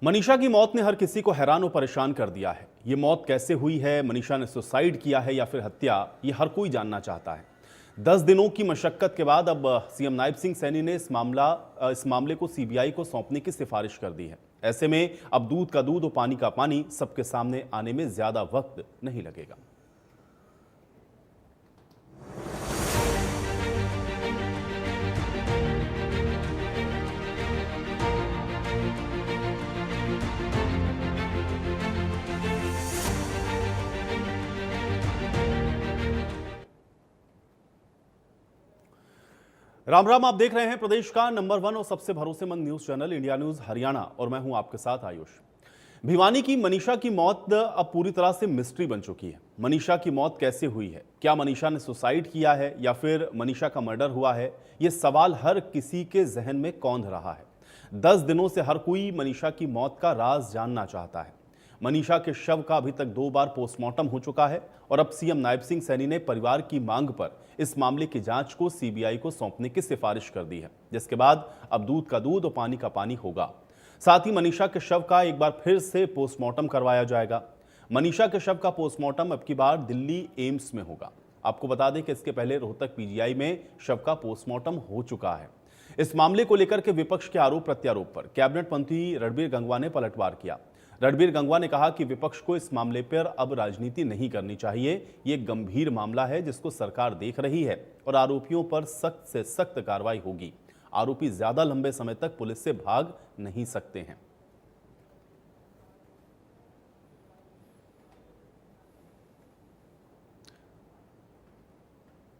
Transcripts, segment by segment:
मनीषा की मौत ने हर किसी को हैरान और परेशान कर दिया है। ये मौत कैसे हुई है, मनीषा ने सुसाइड किया है या फिर हत्या, ये हर कोई जानना चाहता है। 10 दिनों की मशक्कत के बाद अब सीएम नायब सिंह सैनी ने इस मामले को सीबीआई को सौंपने की सिफारिश कर दी है। ऐसे में अब दूध का दूध और पानी का पानी सबके सामने आने में ज्यादा वक्त नहीं लगेगा। राम राम, आप देख रहे हैं प्रदेश का नंबर 1 और सबसे भरोसेमंद news channel India news Haryana और मैं हूं आपके साथ आयुष। भिवानी की मनीषा की मौत अब पूरी तरह से मिस्ट्री बन चुकी है। मनीषा की मौत कैसे हुई है, क्या मनीषा ने सुसाइड किया है या फिर मनीषा का मर्डर हुआ है, यह सवाल हर किसी के जहन में कौंध रहा है। 10 दिनों से हर कोई मनीषा की मौत का राज जानना चाहता है। मनीषा के शव का अभी तक 2 बार पोस्टमार्टम हो चुका है और अब सीएम नायब सिंह सैनी ने परिवार की मांग पर इस मामले की जांच को सीबीआई को सौंपने की सिफारिश कर दी है, जिसके बाद अब दूध का दूध और पानी का पानी होगा। साथ ही मनीषा के शव का एक बार फिर से पोस्टमार्टम करवाया जाएगा। मनीषा के शव का पोस्टमार्टम अब की बार दिल्ली एम्स में होगा। आपको बता दें कि इसके पहले रोहतक पीजीआई में शव का पोस्टमार्टम हो चुका है। इस मामले को लेकर के विपक्ष के आरोप प्रत्यारोप पर कैबिनेट मंत्री रणबीर गंगवा ने पलटवार किया। रणबीर गंगवा ने कहा कि विपक्ष को इस मामले पर अब राजनीति नहीं करनी चाहिए। ये गंभीर मामला है जिसको सरकार देख रही है और आरोपियों पर सख्त से सख्त कार्रवाई होगी। आरोपी ज्यादा लंबे समय तक पुलिस से भाग नहीं सकते हैं।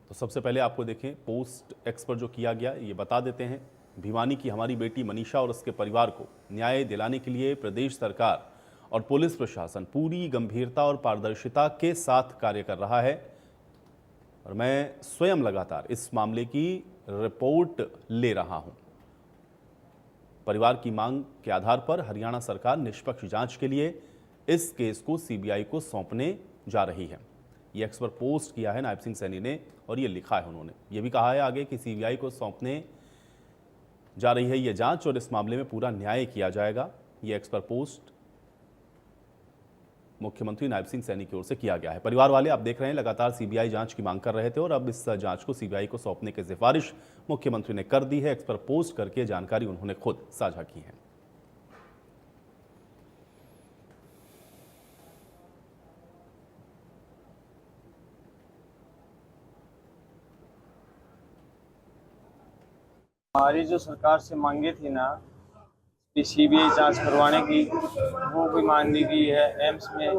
तो सबसे पहले आपको देखें पोस्ट एक्स पर जो किया गया, ये बता देते हैं। भिवानी की हमारी बेटी मनीषा और उसके परिवार को न्याय दिलाने के लिए प्रदेश सरकार और पुलिस प्रशासन पूरी गंभीरता और पारदर्शिता के साथ कार्य कर रहा है और मैं स्वयं लगातार इस मामले की रिपोर्ट ले रहा हूं। परिवार की मांग के आधार पर हरियाणा सरकार निष्पक्ष जांच के लिए इस केस को सीबीआई को सौंपने जा रही है। ये एक्स पर पोस्ट किया है नायब सिंह सैनी ने और ये लिखा है उन्होंने। ये भी कहा है आगे कि सीबीआई को सौंपने जा रही है ये जांच और इस मामले में पूरा न्याय किया जाएगा। ये एक्स पर पोस्ट मुख्यमंत्री नायब सिंह सैनी की ओर से किया गया है। परिवार वाले आप देख रहे हैं लगातार सीबीआई जांच की मांग कर रहे थे और अब इस जांच को सीबीआई को सौंपने की सिफारिश मुख्यमंत्री ने कर दी है। एक्स पर पोस्ट करके जानकारी उन्होंने खुद साझा की है। हमारी जो सरकार से मांगे थी ना सीबीआई जांच करवाने की, वो भी मांग ली गई है। एम्स में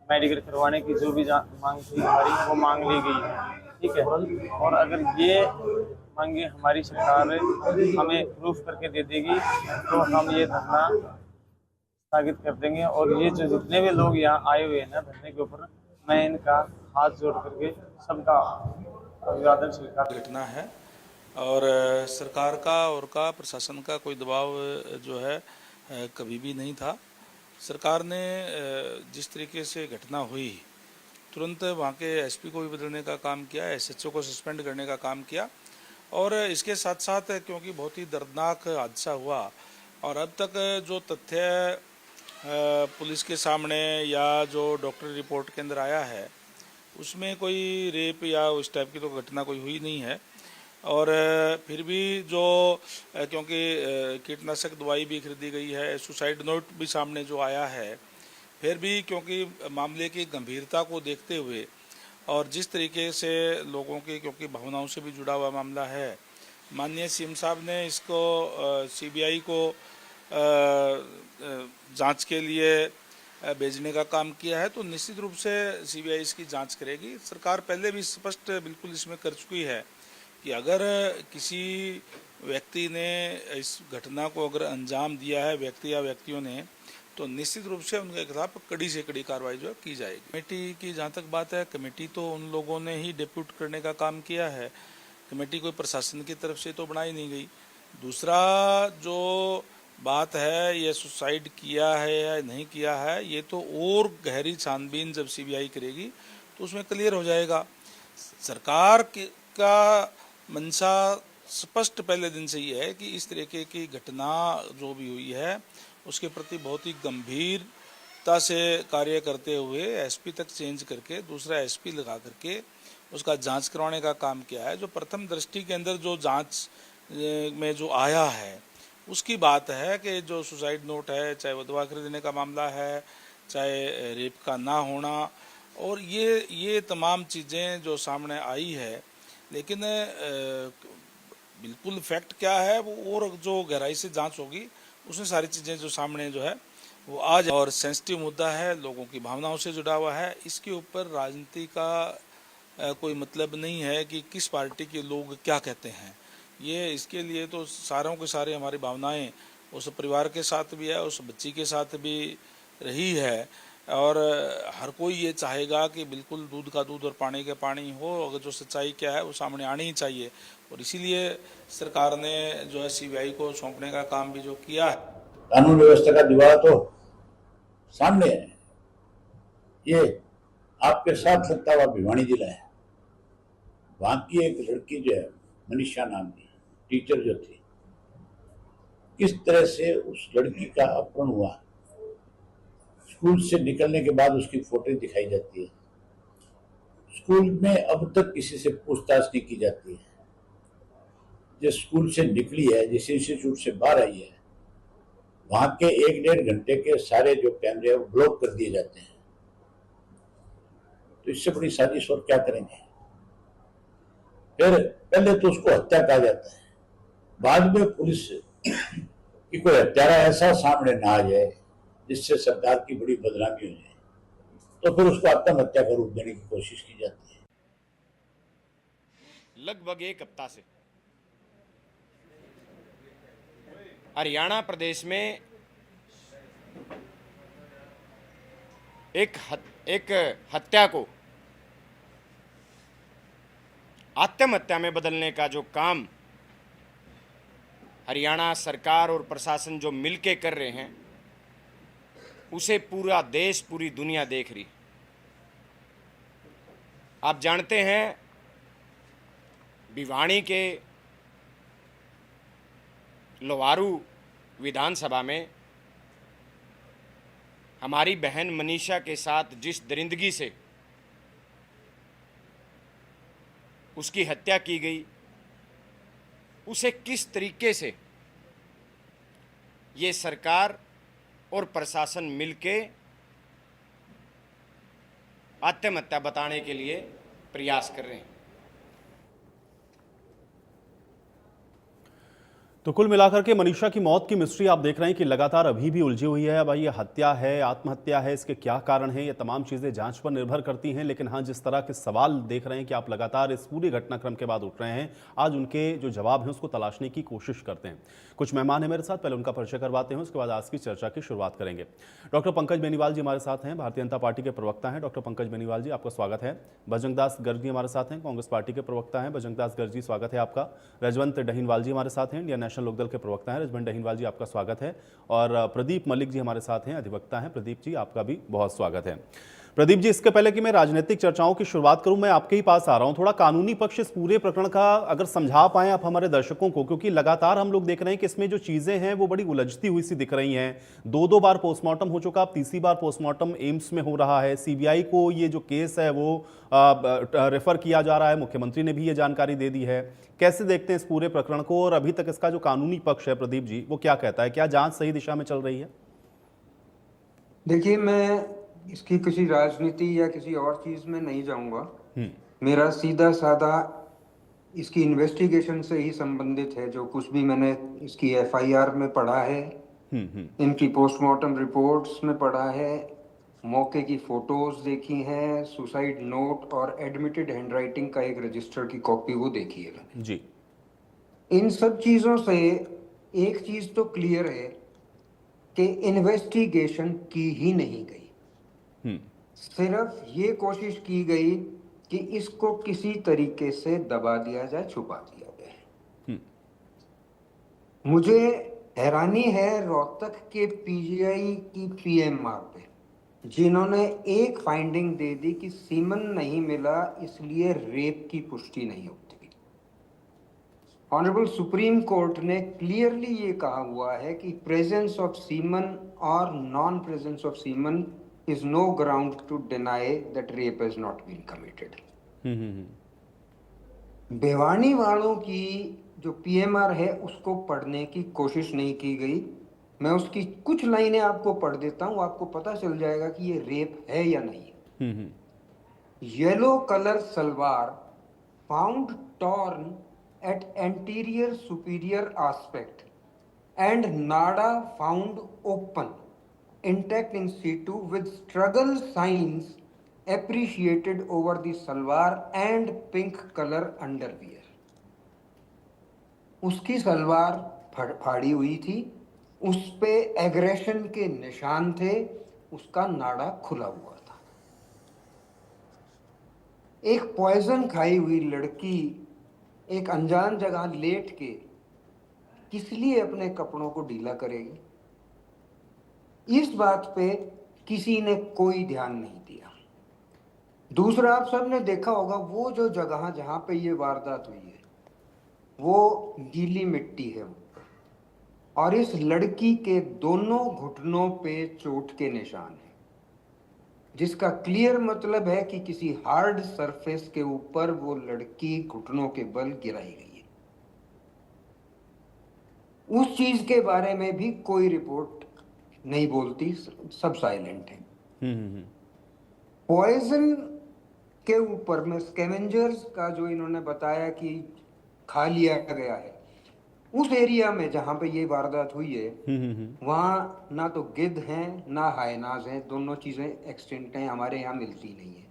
मेडिकल करवाने की जो भी मांग थी हमारी, वो मांग ली गई है। ठीक है, और अगर ये मांगे हमारी सरकार हमें प्रूफ करके दे देगी तो हम ये धरना स्थगित कर देंगे। और ये जो जितने भी लोग यहाँ आए हुए हैं ना धरने के ऊपर, मैं इनका हाथ जोड़ करके सबका अभिवादन स्वीकार। घटना है और सरकार का और का प्रशासन का कोई दबाव जो है कभी भी नहीं था। सरकार ने जिस तरीके से घटना हुई तुरंत वहाँ के एसपी को भी बदलने का काम किया, एसएचओ को सस्पेंड करने का काम किया और इसके साथ साथ क्योंकि बहुत ही दर्दनाक हादसा हुआ और अब तक जो तथ्य पुलिस के सामने या जो डॉक्टर रिपोर्ट के अंदर आया है उसमें कोई रेप या उस टाइप की तो घटना कोई हुई नहीं है। और फिर भी जो क्योंकि कीटनाशक दवाई भी खरीदी गई है, सुसाइड नोट भी सामने जो आया है, फिर भी क्योंकि मामले की गंभीरता को देखते हुए और जिस तरीके से लोगों की क्योंकि भावनाओं से भी जुड़ा हुआ मामला है, माननीय सीएम साहब ने इसको सीबीआई को जांच के लिए भेजने का काम किया है। तो निश्चित रूप से सीबीआई इसकी जांच करेगी। सरकार पहले भी स्पष्ट बिल्कुल इसमें कर चुकी है कि अगर किसी व्यक्ति ने इस घटना को अगर अंजाम दिया है, व्यक्ति या व्यक्तियों ने, तो निश्चित रूप से उनके खिलाफ कड़ी से कड़ी कार्रवाई जो है की जाएगी। कमेटी की जहाँ तक बात है, कमेटी तो उन लोगों ने ही डिप्यूट करने का काम किया है। कमेटी कोई प्रशासन की तरफ से तो बनाई नहीं गई। दूसरा जो बात है ये सुसाइड किया है या नहीं किया है, ये तो और गहरी छानबीन जब सीबीआई करेगी तो उसमें क्लियर हो जाएगा। सरकार का मंशा स्पष्ट पहले दिन से ही है कि इस तरीके की घटना जो भी हुई है उसके प्रति बहुत ही गंभीरता से कार्य करते हुए एसपी तक चेंज करके दूसरा एसपी लगा करके उसका जांच करवाने का काम किया है। जो प्रथम दृष्टि के अंदर जो जांच में जो आया है उसकी बात है कि जो सुसाइड नोट है, चाहे वो दवा खरीदने का मामला है, चाहे रेप का ना होना, और ये तमाम चीज़ें जो सामने आई है, लेकिन बिल्कुल फैक्ट क्या है वो और जो गहराई से जांच होगी उसमें सारी चीज़ें जो सामने जो है वो आज, और सेंसिटिव मुद्दा है, लोगों की भावनाओं से जुड़ा हुआ है। इसके ऊपर राजनीति का कोई मतलब नहीं है कि किस पार्टी के लोग क्या कहते हैं। ये इसके लिए तो सारों के सारे हमारी भावनाएं उस परिवार के साथ भी है, उस बच्ची के साथ भी रही है, और हर कोई ये चाहेगा कि बिल्कुल दूध का दूध और पानी का पानी हो। अगर जो सच्चाई क्या है वो सामने आनी ही चाहिए, और इसीलिए सरकार ने जो है सीबीआई को सौंपने का काम भी जो किया है। कानून व्यवस्था का दीवार तो सामने है। ये आपके साथ लगता हुआ भिवानी जिला है। वहां की एक लड़की जो है मनीषा नाम की टीचर जो थी, किस तरह से उस लड़की का अपहरण हुआ, स्कूल से निकलने के बाद उसकी फोटो दिखाई जाती है। स्कूल में अब तक किसी से पूछताछ नहीं की जाती है। जिस स्कूल से निकली है, जिस इंस्टीट्यूट से बाहर आई है, वहां के 1-1.5 घंटे के सारे जो कैमरे हैं वो ब्लॉक कर दिए जाते हैं। तो इससे बड़ी साजिश और क्या करेंगे। फिर पहले तो उसको हत्या कहा जाता है, बाद में पुलिस की कोई हत्यारा ऐसा सामने ना आ जाए जिससे सरकार की बड़ी बदनामी हो जाए, तो फिर उसको आत्महत्या का रूप देने की कोशिश की जाती है। लगभग 1 हफ्ता से हरियाणा प्रदेश में एक हत्या को आत्महत्या में बदलने का जो काम हरियाणा सरकार और प्रशासन जो मिलके कर रहे हैं, उसे पूरा देश, पूरी दुनिया देख रही। आप जानते हैं, भिवानी के लोहारू विधानसभा में हमारी बहन मनीषा के साथ जिस दरिंदगी से उसकी हत्या की गई, उसे किस तरीके से ये सरकार और प्रशासन मिलके आत्महत्या बताने के लिए प्रयास कर रहे हैं। तो कुल मिलाकर के मनीषा की मौत की मिस्ट्री आप देख रहे हैं कि लगातार अभी भी उलझी हुई है। भाई ये हत्या है, आत्महत्या है, इसके क्या कारण हैं, ये तमाम चीज़ें जांच पर निर्भर करती हैं। लेकिन हाँ, जिस तरह के सवाल देख रहे हैं कि आप लगातार इस पूरे घटनाक्रम के बाद उठ रहे हैं, आज उनके जो जवाब हैं उसको तलाशने की कोशिश करते हैं। कुछ मेहमान हैं मेरे साथ, पहले उनका परिचय करवाते हैं, उसके बाद आज की चर्चा की शुरुआत करेंगे। डॉक्टर पंकज बेनीवाल जी हमारे साथ हैं, भारतीय जनता पार्टी के प्रवक्ता हैं। डॉक्टर पंकज बेनीवाल जी, आपका स्वागत है। बजरंग दास गर्ग जी हमारे साथ हैं, कांग्रेस पार्टी के प्रवक्ता हैं। बजरंग दास गर्ग जी, स्वागत है आपका। रजवंत डहीनवाल जी हमारे साथ हैं, इंडियन नेशनल लोकदल के प्रवक्ता हैं। रजवंत डहीनवाल जी, आपका स्वागत है। और प्रदीप मलिक जी हमारे साथ हैं, अधिवक्ता हैं। प्रदीप जी, आपका भी बहुत स्वागत है। प्रदीप जी, इसके पहले कि मैं राजनीतिक चर्चाओं की शुरुआत करूं, मैं आपके ही पास आ रहा हूं। थोड़ा कानूनी पक्ष इस पूरे प्रकरण का अगर समझा पाएं आप हमारे दर्शकों को, क्योंकि लगातार हम लोग देख रहे हैं कि इसमें जो चीजें हैं वो बड़ी उलझती हुई सी दिख रही हैं। 2 बार पोस्टमार्टम हो चुका, अब तीसरी बार पोस्टमार्टम एम्स में हो रहा है। सीबीआई को ये जो केस है वो रेफर किया जा रहा है, मुख्यमंत्री ने भी ये जानकारी दे दी है। कैसे देखते हैं इस पूरे प्रकरण को, और अभी तक इसका जो कानूनी पक्ष है प्रदीप जी, वो क्या कहता है? क्या जांच सही दिशा में चल रही है? देखिए, मैं इसकी किसी राजनीति या किसी और चीज में नहीं जाऊंगा। मेरा सीधा साधा इसकी इन्वेस्टिगेशन से ही संबंधित है। जो कुछ भी मैंने इसकी एफआईआर में पढ़ा है, इनकी पोस्टमार्टम रिपोर्ट्स में पढ़ा है, मौके की फोटोज देखी हैं, सुसाइड नोट और एडमिटेड हैंडराइटिंग का एक रजिस्टर की कॉपी वो देखी है मैंने जी। इन सब चीजों से एक चीज तो क्लियर है कि इन्वेस्टिगेशन की ही नहीं गई। सिर्फ ये कोशिश की गई कि इसको किसी तरीके से दबा दिया जाए, छुपा दिया जाए। मुझे हैरानी है रोहतक के पीजीआई की पीएमआर पे, जिन्होंने एक फाइंडिंग दे दी कि सीमन नहीं मिला, इसलिए रेप की पुष्टि नहीं होती। ऑनरेबल सुप्रीम कोर्ट ने क्लियरली ये कहा हुआ है कि प्रेजेंस ऑफ सीमन और non presence of semen is no ground to deny that rape has not been committed. Bhiwani वालों की जो पीएमआर है उसको पढ़ने की कोशिश नहीं की गई। मैं उसकी कुछ लाइनें आपको पढ़ देता हूं, आपको पता चल जाएगा कि ये रेप है या नहीं। Yellow colour salwar found torn at anterior superior aspect and nada found open intact in situ with struggle signs appreciated over the salwar and pink color underwear। उसकी सलवार फाड़ी हुई थी, उस पे एग्रेशन के निशान थे, उसका नाड़ा खुला हुआ था। एक पॉइजन खाई हुई लड़की एक अनजान जगह लेट के किस लिए अपने कपड़ों को ढीला करेगी? इस बात पे किसी ने कोई ध्यान नहीं दिया। दूसरा, आप सबने देखा होगा वो जो जगह जहां पे ये वारदात हुई है वो गीली मिट्टी है और इस लड़की के दोनों घुटनों पे चोट के निशान है, जिसका क्लियर मतलब है कि किसी हार्ड सरफेस के ऊपर वो लड़की घुटनों के बल गिराई गई है। उस चीज के बारे में भी कोई रिपोर्ट नहीं बोलती, सब साइलेंट है। पॉइजन के ऊपर में स्कैवेंजर्स का जो इन्होंने बताया कि खा लिया गया है, उस एरिया में जहां पे ये वारदात हुई है वहां ना तो गिद्ध हैं ना हाइनाज हैं, दोनों चीजें एक्सटिंक्ट हैं, हमारे यहाँ मिलती नहीं है।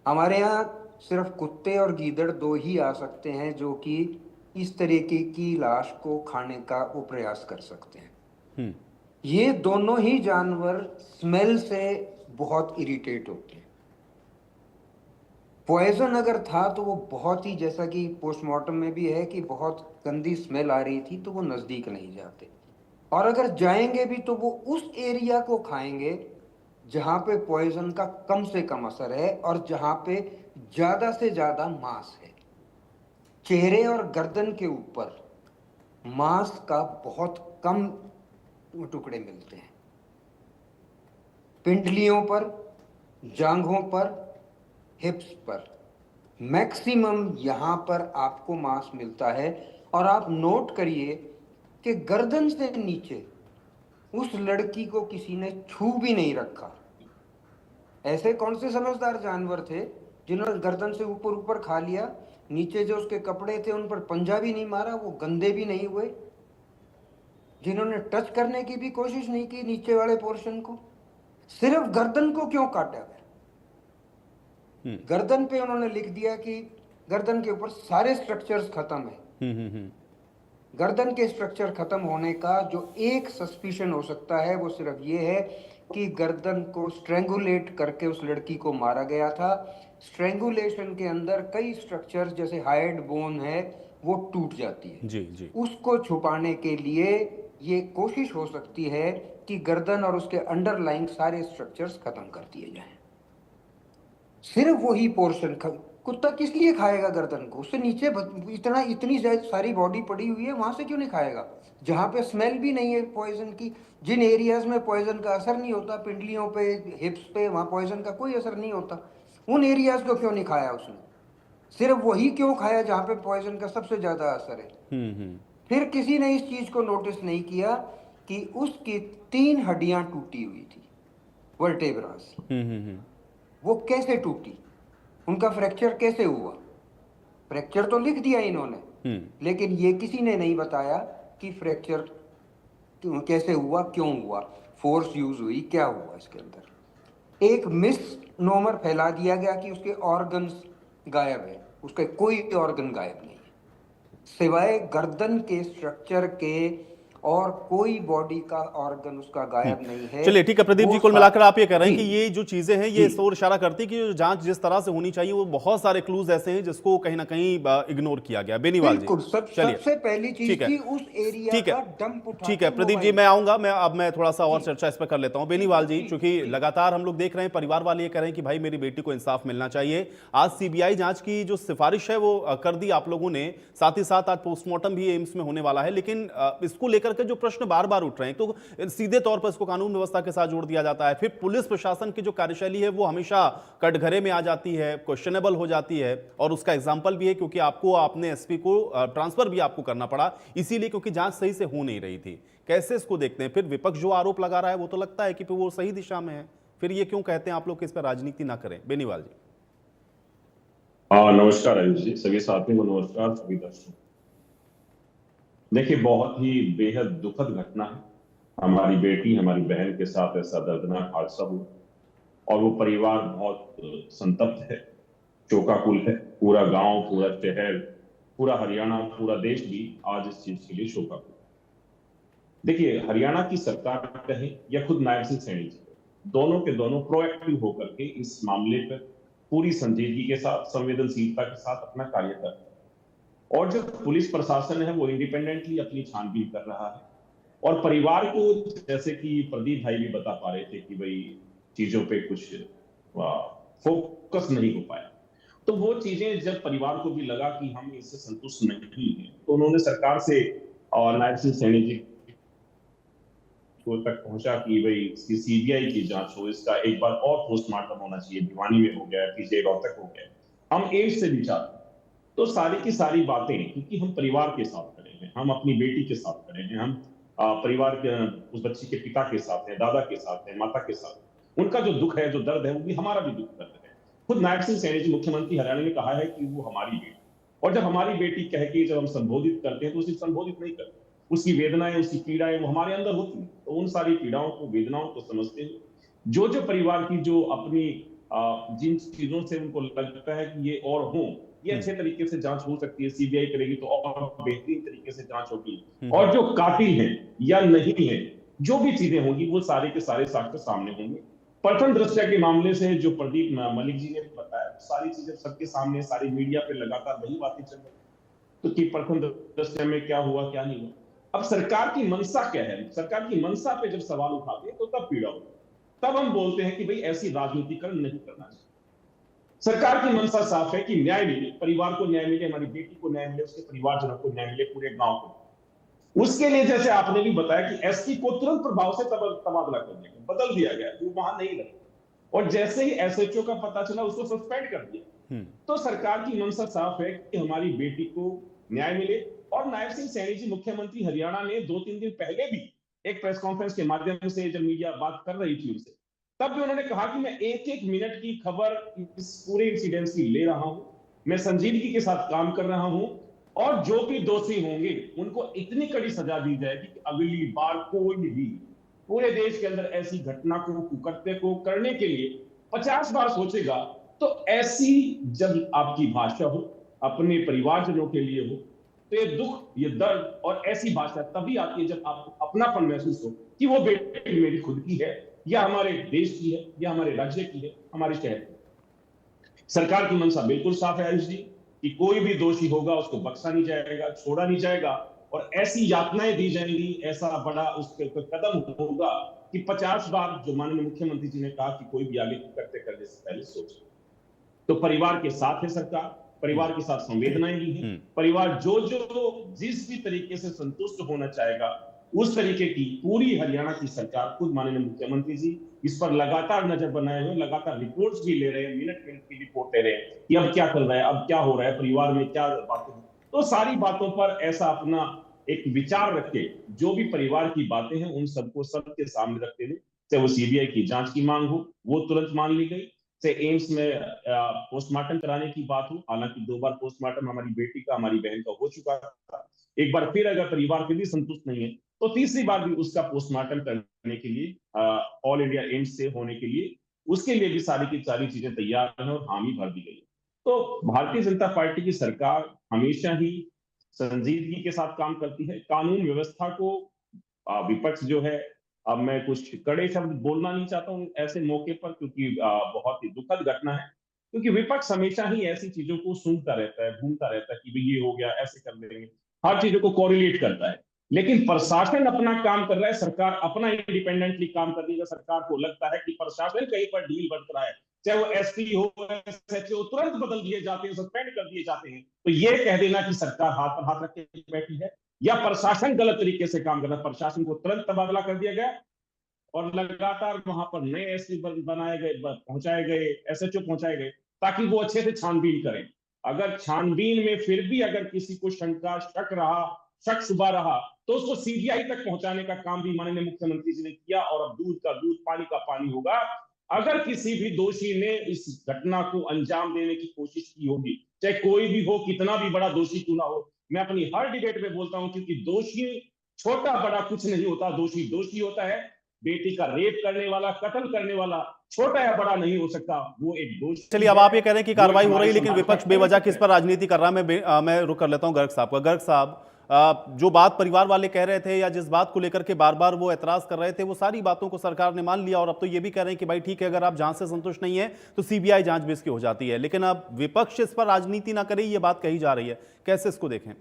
हमारे यहाँ सिर्फ कुत्ते और गीदड़ दो ही आ सकते हैं जो कि इस तरीके की लाश को खाने का वो प्रयास कर सकते हैं। ये दोनों ही जानवर स्मेल से बहुत इरिटेट होते हैं। पॉइजन अगर था तो वो बहुत ही, जैसा कि पोस्टमार्टम में भी है कि बहुत गंदी स्मेल आ रही थी, तो वो नजदीक नहीं जाते, और अगर जाएंगे भी तो वो उस एरिया को खाएंगे जहां पे पॉइजन का कम से कम असर है और जहां पे ज्यादा से ज्यादा मांस है। चेहरे और गर्दन के ऊपर मांस का बहुत कम टुकड़े मिलते हैं। पिंडलियों पर, जांघों पर, हिप्स पर मैक्सिमम यहां पर आपको मांस मिलता है। और आप नोट करिए कि गर्दन से नीचे उस लड़की को किसी ने छू भी नहीं रखा। ऐसे कौन से समझदार जानवर थे जिन्होंने गर्दन से ऊपर ऊपर खा लिया, नीचे जो उसके कपड़े थे उन पर पंजा भी नहीं मारा, वो गंदे भी नहीं हुए, जिन्होंने टच करने की भी कोशिश नहीं की नीचे वाले पोर्शन को, सिर्फ गर्दन को क्यों काटा गया? गर्दन पे उन्होंने लिख दिया कि गर्दन के ऊपर सारे स्ट्रक्चर्स खत्म है। गर्दन के स्ट्रक्चर खत्म होने का जो एक सस्पिशन हो सकता है वो सिर्फ ये है कि गर्दन को स्ट्रेंगुलेट करके उस लड़की को मारा गया था। स्ट्रेंगुलेशन के अंदर कई स्ट्रक्चर जैसे हाइड बोन है वो टूट जाती है जी जी। उसको छुपाने के लिए ये कोशिश हो सकती है कि गर्दन और उसके अंडरलाइंग सारे स्ट्रक्चर्स खत्म कर दिए जाएं। सिर्फ वही पोर्शन कुत्ता किस लिए खाएगा गर्दन को? उससे नीचे इतनी सारी बॉडी पड़ी हुई है, वहां से क्यों नहीं खाएगा? जहां पे स्मेल भी नहीं है पॉइजन की, जिन एरियाज में पॉइजन का असर नहीं होता, पिंडलियों पे, हिप्स पे, वहां पॉइजन का कोई असर नहीं होता, उन एरियाज को क्यों नहीं खाया उसने? सिर्फ वही क्यों खाया जहां पे पॉइजन का सबसे ज्यादा असर है? फिर किसी ने इस चीज को नोटिस नहीं किया कि उसकी 3 हड्डियां टूटी हुई थी, वर्टेब्रास। वो कैसे टूटी? उनका फ्रैक्चर कैसे हुआ? फ्रैक्चर तो लिख दिया इन्होंने, लेकिन ये किसी ने नहीं बताया कि फ्रैक्चर कैसे हुआ, क्यों हुआ, फोर्स यूज हुई, क्या हुआ इसके अंदर। एक मिसनोमर फैला दिया गया कि उसके ऑर्गन्स गायब है, उसके कोई ऑर्गन गायब नहीं है सिवाय गर्दन के स्ट्रक्चर के और कोई बॉडी का ऑर्गन उसका गायब नहीं है। चलिए ठीक है प्रदीप वो जी, कुल मिलाकर आप ये कह रहे हैं जी, कि ये जो चीजें हैं ये इस ओर इशारा करती है कि जो जांच जिस तरह से होनी चाहिए वो बहुत सारे क्लूज ऐसे हैं जिसको कहीं ना कहीं इग्नोर किया गया। बेनीवाल जी, बिल्कुल चलिए सबसे पहली चीज ठीक है, थी उस एरिया ठीक है, का डंप उठा ठीक है के प्रदीप जी, मोबाइल। मैं आऊंगा, मैं थोड़ा सा और चर्चा इस पर कर लेता हूं। बेनीवाल जी, चूंकि लगातार हम लोग देख रहे हैं परिवार वाले ये कह रहे हैं कि भाई मेरी बेटी को इंसाफ मिलना चाहिए। आज सीबीआई जांच की जो सिफारिश है वो कर दी आप लोगों ने, साथ ही साथ आज पोस्टमार्टम भी एम्स में होने वाला है, लेकिन इसको लेकर के जो प्रश्न बार बार उठ रहे हैं, तो सीधे तौर पर इसको कानून व्यवस्था के साथ जोड़ दिया जाता है, फिर पुलिस प्रशासन की जो कार्यशैली है वो हमेशा कटघरे में आ जाती है, क्वेश्चनेबल हो जाती है, और उसका एग्जाम्पल भी है क्योंकि आपको अपने एसपी को ट्रांसफर भी आपको करना पड़ा इसीलिए क्योंकि जांच सही से हो नहीं रही थी। कैसे इसको देखते हैं? फिर विपक्ष जो आरोप लगा रहा है वो तो लगता है कि फिर वो सही दिशा में है, फिर ये क्यों कहते हैं आप लोग कि इस पर राजनीति ना करें? बेनीवाल जी। हाँ, नमस्कार आयुष जी, सभी साथियों को नमस्कार, सभी दर्शकों। देखिए, बहुत ही बेहद दुखद घटना है। हमारी बेटी, हमारी बहन के साथ ऐसा दर्दनाक हादसा हुआ और वो परिवार बहुत संतप्त है, शोकाकुल है। पूरा गांव, पूरा शहर, पूरा हरियाणा, पूरा देश भी आज इस चीज के लिए शोकाकुल। देखिए, हरियाणा की सरकार कहे या खुद नायब सिंह सैनी जी, दोनों के दोनों प्रोएक्टिव होकर के इस मामले पर पूरी संजीदगी के साथ, संवेदनशीलता के साथ अपना कार्य कर रहे हैं। और जो पुलिस प्रशासन है वो इंडिपेंडेंटली अपनी छानबीन कर रहा है। और परिवार को, जैसे कि प्रदीप भाई भी बता पा रहे थे कि भाई चीजों पे कुछ फोकस नहीं हो पाया, तो वो चीजें जब परिवार को भी लगा कि हम इससे संतुष्ट नहीं हैं, तो उन्होंने सरकार से और नायब सिंह सैनी जी को तक पहुंचा कि भाई इसकी सीबीआई की जांच हो, इसका एक बार और पोस्टमार्टम होना चाहिए। भिवानी में हो गया, पीछे रोहतक हो गया, हम एम्स से भी चाहते हैं। तो सारी की सारी बातें, क्योंकि हम परिवार के साथ खड़े हैं, हम अपनी बेटी के साथ खड़े हैं, हम परिवार के उस बच्ची के पिता के साथ हैं, दादा के साथ हैं, माता के साथ। उनका जो दुख है, जो दर्द है, वो भी हमारा भी दुख दर्द है। खुद नायब सिंह सैनी जी, मुख्यमंत्री हरियाणा ने कहा है कि वो हमारी बेटी, और जब हमारी बेटी कह के जब हम संबोधित करते हैं तो उसे संबोधित नहीं करते, उसकी वेदनाएं, उसकी पीड़ाएं वो हमारे अंदर होती हैं। तो उन सारी पीड़ाओं को, वेदनाओं को समझते हुए जो जो परिवार की जो अपनी जिन चीजों से उनको लगता है कि ये और हो, ये अच्छे तरीके से जांच हो सकती है, सीबीआई करेगी तो और बेहतरीन तरीके से जांच होगी, और जो कातिल हैं या नहीं है, जो भी चीजें होंगी वो सारे के सारे साक्ष्य सामने होंगे। प्रथम दृष्टया के मामले से जो प्रदीप मलिक जी ने बताया, सारी चीजें सबके सामने, सारी मीडिया पे लगातार वही बातें चल रही, तो कि प्रथम दृष्टया में क्या हुआ, क्या नहीं हुआ। अब सरकार की मंशा क्या है? सरकार की मंशा पे जब सवाल उठाते हैं तो तब पीड़ा होती है, तब हम बोलते हैं कि भाई ऐसी राजनीतिकरण नहीं करना चाहिए। सरकार की मंशा साफ है कि न्याय मिले, परिवार को न्याय मिले, हमारी बेटी को न्याय मिले, उसके परिवारजनों को न्याय मिले, पूरे गांव को। उसके लिए जैसे आपने भी बताया कि एसपी को तुरंत प्रभाव से तबादला कर दिया गया, बदल दिया गया, वो वहां नहीं रहे, और जैसे ही एसएचओ का पता चला उसको सस्पेंड कर दिया। तो सरकार की मंशा साफ है कि हमारी बेटी को न्याय मिले। और नायब सिंह सैनी जी, मुख्यमंत्री हरियाणा ने 2-3 दिन पहले भी एक प्रेस कॉन्फ्रेंस के माध्यम से जब मीडिया बात कर रही थी उनसे, तब भी उन्होंने कहा कि मैं एक-एक मिनट की खबर इस पूरे इंसिडेंट की ले रहा हूं, मैं संजीदगी के साथ काम कर रहा हूं, और जो भी दोषी होंगे उनको इतनी कड़ी सजा दी जाएगी कि अगली बार कोई भी पूरे देश के अंदर ऐसी घटना को, कुकर्त्य को करने के लिए 50 बार सोचेगा। तो ऐसी जब आपकी भाषा हो, अपने परिवारजनों के लिए हो, तो ये दुख, ये दर्द और ऐसी भाषा तभी आती है जब आपको अपनापन महसूस हो कि वो बेटी मेरी खुद की है, या हमारे देश की है, या हमारे राज्य की है, हमारे शहर की। सरकार की मंशा बिल्कुल साफ है आयुष जी, कि कोई भी दोषी होगा उसको बख्शा नहीं जाएगा, छोड़ा नहीं जाएगा, और ऐसी यातनाएं दी जाएंगी, ऐसा बड़ा उस कदम होगा कि 50 बार, जो माननीय मुख्यमंत्री जी ने कहा कि कोई भी आगे करते करने से पहले सोचे। तो परिवार के साथ है सरकार, परिवार के साथ संवेदनाएं भी हैं, परिवार जो जिस भी तरीके से संतुष्ट होना चाहेगा उस तरीके की पूरी हरियाणा की सरकार, खुद माननीय मुख्यमंत्री जी इस पर लगातार नजर बनाए हुए, लगातार रिपोर्ट्स भी ले रहे हैं, मिनट मिनट की रिपोर्ट ले रहे हैं कि अब क्या चल रहा है, अब क्या हो रहा है, परिवार में क्या बातें। तो सारी बातों पर ऐसा अपना एक विचार रख के, जो भी परिवार की बातें हैं उन सबको सबके सामने रखते हुए, चाहे वो सीबीआई की जांच की मांग हो वो तुरंत मान ली गई, से एम्स में पोस्टमार्टम कराने की बात हो, हालांकि 2 बार पोस्टमार्टम हमारी बेटी का, हमारी बहन का हो चुका था। एक बार फिर अगर परिवार फिर भी संतुष्ट नहीं है तो तीसरी बार भी उसका पोस्टमार्टम करने के लिए ऑल इंडिया एम्स से होने के लिए, उसके लिए भी सारी की सारी चीजें तैयार हैं और हामी भर दी गई। तो भारतीय जनता पार्टी की सरकार हमेशा ही संजीदगी के साथ काम करती है, कानून व्यवस्था को विपक्ष जो है, अब मैं कुछ कड़े शब्द बोलना नहीं चाहता हूँ ऐसे मौके पर, क्योंकि बहुत ही दुखद घटना है, क्योंकि विपक्ष हमेशा ही ऐसी चीजों को सूंघता रहता है, ढूंढता रहता है कि भाई ये हो गया, ऐसे कर देंगे, हर चीजों को कोरिलेट करता है। लेकिन प्रशासन अपना काम कर रहा है, सरकार अपना इंडिपेंडेंटली काम कर रही है। सरकार को लगता है कि प्रशासन कहीं पर ढील बरत रहा है, चाहे वो एसपी हो, एसएचओ, तुरंत बदल दिए जाते हैं, सस्पेंड कर दिए जाते हैं। तो ये कह देना कि सरकार हाथ पर हाथ रख के बैठी है या प्रशासन गलत तरीके से काम कर रहा है, प्रशासन को तुरंत तबादला कर दिया गया और लगातार वहां पर नए एसपी बनाए गए, पहुंचाए गए, एसएचओ पहुंचाए गए, ताकि वो अच्छे से छानबीन करें। अगर छानबीन में फिर भी अगर किसी को शंका, शक शुबा रहा, तो उसको सीबीआई तक पहुंचाने का काम भी माननीय मुख्यमंत्री जी ने किया। और अब दूध का दूध, पानी का पानी होगा। अगर किसी भी दोषी ने इस घटना को अंजाम देने की कोशिश की होगी, चाहे कोई भी हो, कितना भी बड़ा दोषी क्यों ना हो, मैं अपनी हर डिबेट में बोलता हूं, क्योंकि दोषी छोटा बड़ा कुछ नहीं होता, दोषी दोषी होता है। बेटी का रेप करने वाला, कत्ल करने वाला छोटा या बड़ा नहीं हो सकता, वो एक दोषी। चलिए, अब आप ये कह रहे हैं कि कार्रवाई हो रही है, लेकिन विपक्ष बेवजह किस पर राजनीति कर रहा है। मैं रुक कर लेता हूं गर्ग साहब का। गर्ग साहब, जो बात परिवार वाले कह रहे थे या जिस बात को लेकर के बार बार वो एतराज कर रहे थे, वो सारी बातों को सरकार ने मान लिया और अब तो ये भी कह रहे हैं कि भाई ठीक है, अगर आप जांच से संतुष्ट नहीं है तो सीबीआई जांच भी इसकी हो जाती है। लेकिन अब विपक्ष इस पर राजनीति ना करे, ये बात कही जा रही है, कैसे इसको देखें?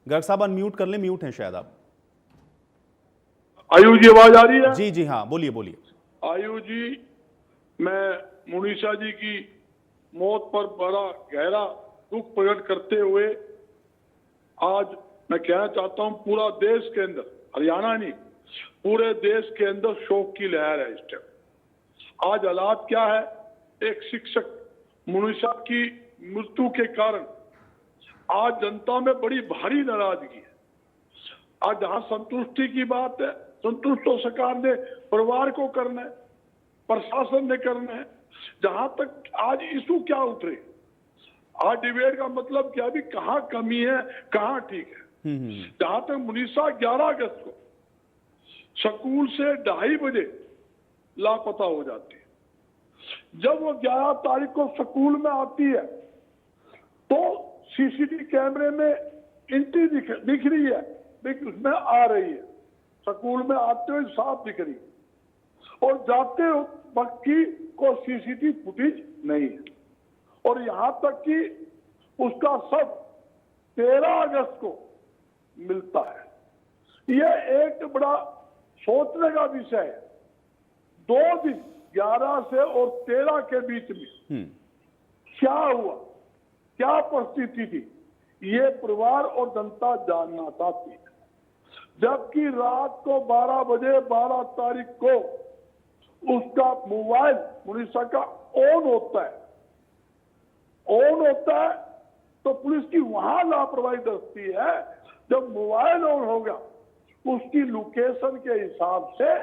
गर्ग साहब अनम्यूट कर लें, म्यूट हैं शायद आप। आयु जी, आवाज आ रही है? जी जी हाँ, बोलिए बोलिए। आयु जी, मैं मुनीषा जी की मौत पर बड़ा गहरा दुख प्रकट करते हुए आज मैं कहना चाहता हूं, पूरा देश के अंदर, हरियाणा नहीं, पूरे देश के अंदर शोक की लहर है इस टाइम। आज हालात क्या है, एक शिक्षक मुनीषा की मृत्यु के कारण आज जनता में बड़ी भारी नाराजगी है। आज जहां संतुष्टि की बात है, संतुष्ट तो सरकार ने परिवार को करना है, प्रशासन ने करना है। जहां तक आज इशू क्या उठ रहे, आज डिबेट का मतलब क्या भी, कहां कमी है कहां ठीक है। जहां तक मुनीषा 11 अगस्त को स्कूल से 2:30 बजे लापता हो जाती है। जब वो 11 तारीख को स्कूल में आती है तो सीसीटीवी कैमरे में एंट्री दिख रही है, लेकिन उसमें आ रही है, स्कूल में आते हुए साफ दिख रही है, और जाते वक्त की कोई सीसीटीवी फुटेज नहीं है। और यहां तक कि उसका शव 13 अगस्त को मिलता है। यह एक बड़ा सोचने का विषय है। 2 दिन 11 से और 13 के बीच में क्या हुआ, क्या परिस्थिति थी, ये परिवार और जनता जानना चाहती है। जबकि रात को 12 बजे 12 तारीख को उसका मोबाइल मुनीषा का ऑन होता है, तो पुलिस की वहां लापरवाही दसती है। जब मोबाइल ऑन होगा, उसकी लोकेशन के हिसाब से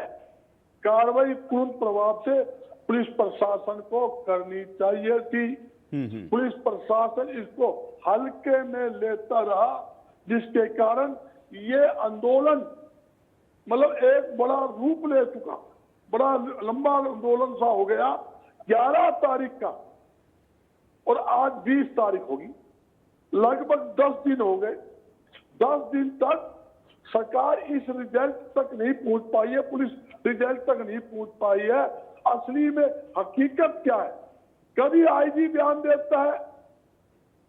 कार्रवाई तुरंत प्रभाव से पुलिस प्रशासन को करनी चाहिए थी। पुलिस प्रशासन इसको हल्के में लेता रहा, जिसके कारण ये आंदोलन मतलब एक बड़ा रूप ले चुका, बड़ा लंबा आंदोलन सा हो गया। 11 तारीख का और आज 20 तारीख होगी, लगभग 10 दिन हो गए। 10 दिन तक सरकार इस रिजल्ट तक नहीं पहुंच पाई है, पुलिस रिजल्ट तक नहीं पहुंच पाई है। असली में हकीकत क्या है? कभी आईजी बयान देता है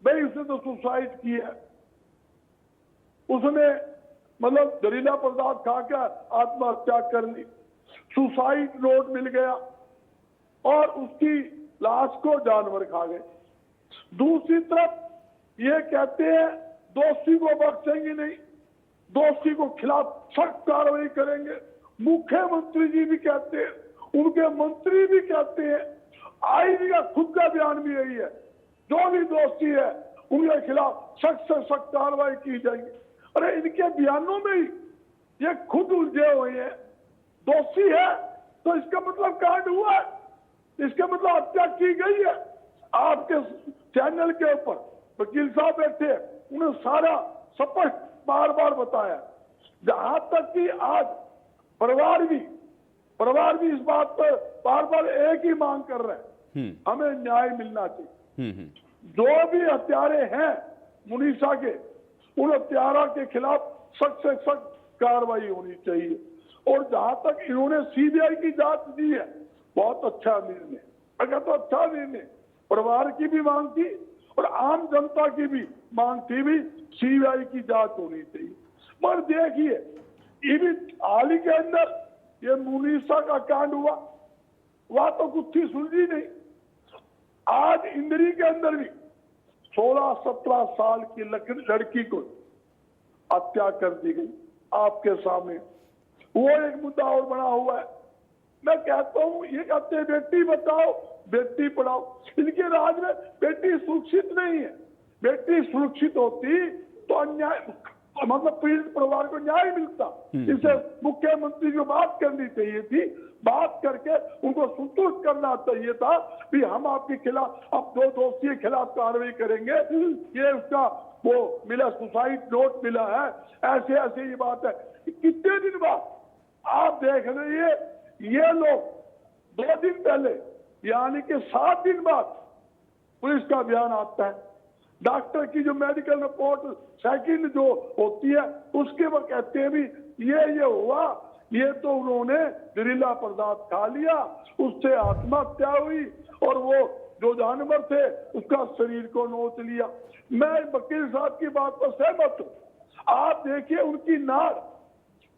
भाई उसने तो सुसाइड की है, उसने मतलब जहरीला पदार्थ खाकर आत्महत्या कर ली, सुसाइड नोट मिल गया और उसकी लाश को जानवर खा गए। दूसरी तरफ ये कहते हैं दोषी को बख्शेंगे नहीं, दोषी को खिलाफ सख्त कार्रवाई करेंगे। मुख्यमंत्री जी भी कहते हैं, उनके मंत्री भी कहते हैं, आईजी का खुद का बयान भी यही है, जो भी दोषी है उनके खिलाफ सख्त से सख्त कार्रवाई की जाएगी। अरे इनके बयानों में ही ये खुद उलझे हुए हैं। दोषी है तो इसका मतलब कांड हुआ है, इसका मतलब हत्या की गई है। आपके चैनल के ऊपर वकील साहब बैठे, उन्हें सारा स्पष्ट बार बार बताया। जहां तक कि आज परिवार भी इस बात पर बार बार एक ही मांग कर रहे हैं, हमें न्याय मिलना चाहिए। जो भी हत्यारे हैं मुनीषा के, उन हत्यारा के खिलाफ सख्त से सख्त कार्रवाई होनी चाहिए। और जहां तक इन्होंने सीबीआई की जांच दी है, बहुत अच्छा निर्णय, अगर तो अच्छा निर्णय, परिवार की भी मांग थी और आम जनता की भी मांग थी भी सीबीआई की जांच होनी चाहिए। पर देखिए, ये भी हाल ही के अंदर ये मुनीषा का कांड हुआ, वह तो कुछ ही सुलझी नहीं। आज इंद्री के अंदर भी 16-17 साल की लड़की को हत्या कर दी गई आपके सामने, वो एक मुद्दा और बना हुआ है। मैं कहता हूँ, ये कहते हैं बेटी बचाओ बेटी पढ़ाओ, इनके राज में बेटी सुरक्षित नहीं है। बेटी सुरक्षित होती तो अन्याय, मतलब पीड़ित परिवार को न्याय मिलता। इसे मुख्यमंत्री को बात करनी चाहिए थी, बात करके उनको संतुष्ट करना चाहिए था कि हम आपके खिलाफ, अब 2 दोषी के खिलाफ कार्रवाई करेंगे। ये उसका वो मिला, सुसाइड नोट मिला है, ऐसे ऐसे ये बात है। कितने दिन बाद आप देख रहे, ये लोग 2 दिन पहले, यानी कि 7 दिन बाद पुलिस का बयान आता है। डॉक्टर की जो मेडिकल रिपोर्ट सेकंड जो होती है, उसके वो कहते हैं भी ये हुआ, ये तो उन्होंने जहरीला पदार्थ खा लिया, उससे आत्महत्या हुई और वो जो जानवर थे उसका शरीर को नोच लिया। मैं वकील साहब की बात पर सहमत हूँ। आप देखिए उनकी नाड़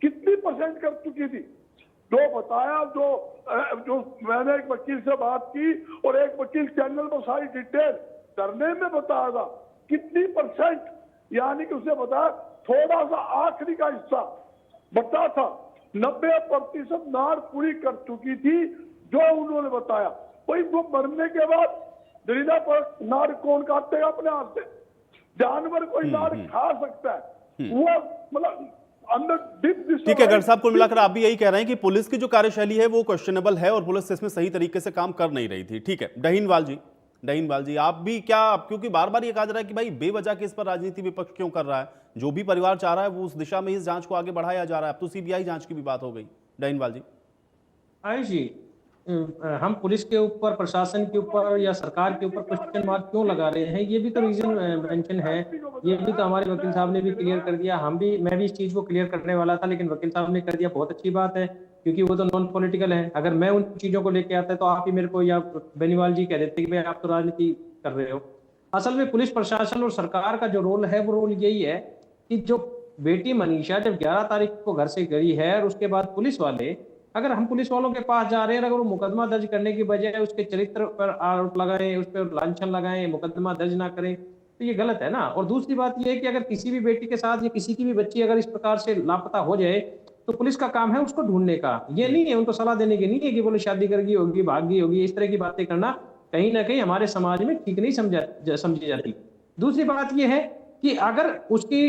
कितनी % कर चुकी थी, जो बताया, जो मैंने एक वकील से बात की और एक वकील चैनल पर सारी डिटेल करने में बताया था, कितनी %, यानी कि उसे बताया थोड़ा सा आखिरी का हिस्सा बचा था। 90% नाड़ पूरी कर चुकी थी, जो उन्होंने बताया। वही वो मरने के बाद जहरीला नाड़ कौन काटेगा अपने हाथ से? जानवर कोई नाड़ खा सकता है, वो मतलब अंदर डिप। ठीक है गढ़ साहब, कुल मिलाकर आप भी यही कह रहे हैं कि पुलिस की जो कार्यशैली है वो क्वेश्चनेबल है और पुलिस इसमें सही तरीके से काम कर नहीं रही थी। ठीक है, डहीनवाल जी आप भी क्या, क्योंकि बार बार ये कहा जा रहा है कि भाई बेवजह के इस पर राजनीति विपक्ष क्यों कर रहा है? जो भी परिवार चाह रहा है वो उस दिशा में इस जांच को आगे बढ़ाया जा रहा है। अब तो सीबीआई जांच की भी बात हो गई। डहीनवाल जी, आयुष जी, हम पुलिस के ऊपर, प्रशासन के ऊपर या सरकार के ऊपर क्वेश्चन मार्क क्यों लगा रहे हैं, ये भी तो रीजन मेंशन है। ये भी तो हमारे वकील साहब ने भी क्लियर कर दिया। मैं भी इस चीज को क्लियर करने वाला था, लेकिन वकील साहब ने कर दिया। बहुत अच्छी बात है, क्योंकि वो तो नॉन पॉलिटिकल है। अगर मैं उन चीजों को लेके आता तो आप ही मेरे को या बेनीवाल जी कह देते कि भाई आप तो राजनीति कर रहे हो। असल में पुलिस प्रशासन और सरकार का जो रोल है, वो रोल यही है कि जो बेटी मनीषा जब 11 तारीख को घर से गई है और उसके बाद पुलिस वाले, अगर हम पुलिस वालों के पास जा रहे हैं, अगर वो मुकदमा दर्ज करने की बजाय उसके चरित्र पर आरोप लगाएं, उस पर लांछन लगाएं, मुकदमा दर्ज ना करें, तो ये गलत है ना। और दूसरी बात ये है कि अगर किसी भी बेटी के साथ या किसी की भी बच्ची अगर इस प्रकार से लापता हो जाए, तो पुलिस का काम है उसको ढूंढने का। ये नहीं है उनको सलाह देने की, नहीं है कि बोले शादी कर गई होगी, भाग गई होगी। इस तरह की बातें करना कहीं ना कहीं हमारे समाज में ठीक नहीं समझी जाती। दूसरी बात यह है कि अगर उसकी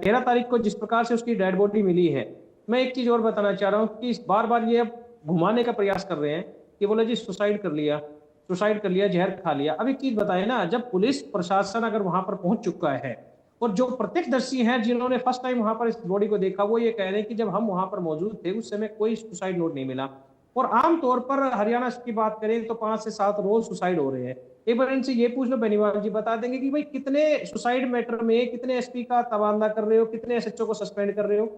13 तारीख को जिस प्रकार से उसकी डेड बॉडी मिली है, मैं एक चीज और बताना चाह रहा हूँ कि बार बार ये घुमाने का प्रयास कर रहे हैं कि बोले जी सुसाइड कर लिया, जहर खा लिया। अब एक चीज बताए ना, जब पुलिस प्रशासन अगर वहां पर पहुंच चुका है और जो प्रत्यक्षदर्शी हैं जिन्होंने फर्स्ट टाइम वहां पर इस बॉडी को देखा, वो ये कह रहे हैं कि जब हम वहां पर मौजूद थे उस समय कोई सुसाइड नोट नहीं मिला। और आमतौर पर हरियाणा की बात करें तो 5 से 7 रोज सुसाइड हो रहे हैं। एक बार इनसे ये पूछ लो, बेनीवाल जी बता देंगे कि भाई कितने सुसाइड मैटर में कितने एसपी का तबादला कर रहे हो, कितने एसएचओ को सस्पेंड कर रहे हो।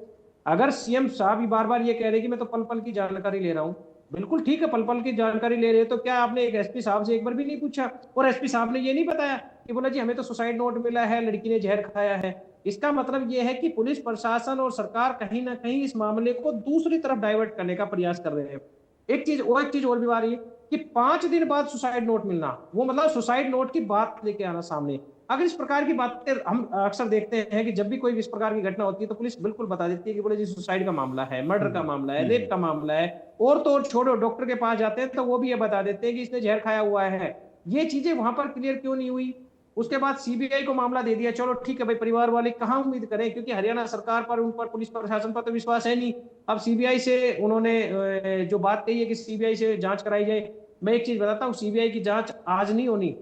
अगर सीएम साहब ही बार बार ये कह रहे कि मैं तो पल पल की जानकारी ले रहा हूँ, बिल्कुल ठीक है, पल पल की जानकारी ले रहे हो, तो क्या आपने एक एसपी साहब से एक बार भी नहीं पूछा? और एसपी साहब ने ये नहीं बताया कि बोला जी हमें तो सुसाइड नोट मिला है, लड़की ने जहर खाया है। इसका मतलब ये है कि पुलिस प्रशासन और सरकार कहीं ना कहीं इस मामले को दूसरी तरफ डाइवर्ट करने का प्रयास कर रहे हैं। एक चीज और भी आ रही है कि 5 दिन बाद सुसाइड नोट मिलना, वो मतलब सुसाइड नोट की बात लेके आना सामने। अगर इस प्रकार की बातें हम अक्सर देखते हैं कि जब भी कोई इस प्रकार की घटना होती है तो पुलिस बिल्कुल बता देती है कि बोले जी सुसाइड का मामला है, मर्डर का मामला है, रेप का मामला है। और तो और छोड़ो, डॉक्टर के पास जाते हैं तो वो भी ये बता देते हैं कि इसने जहर खाया हुआ है। ये चीजें वहां पर क्लियर क्यों नहीं हुई? उसके बाद सीबीआई को मामला दे दिया, चलो ठीक है भाई, परिवार वाले कहाँ उम्मीद करें, क्योंकि हरियाणा सरकार पर, उन पर, पुलिस प्रशासन पर तो विश्वास है नहीं। अब सीबीआई से उन्होंने जो बात कही है कि सीबीआई से जांच कराई जाए, मैं एक चीज बताता हूँ, सीबीआई की जांच आज नहीं होनी,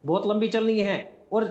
बहुत लंबी चलनी है। और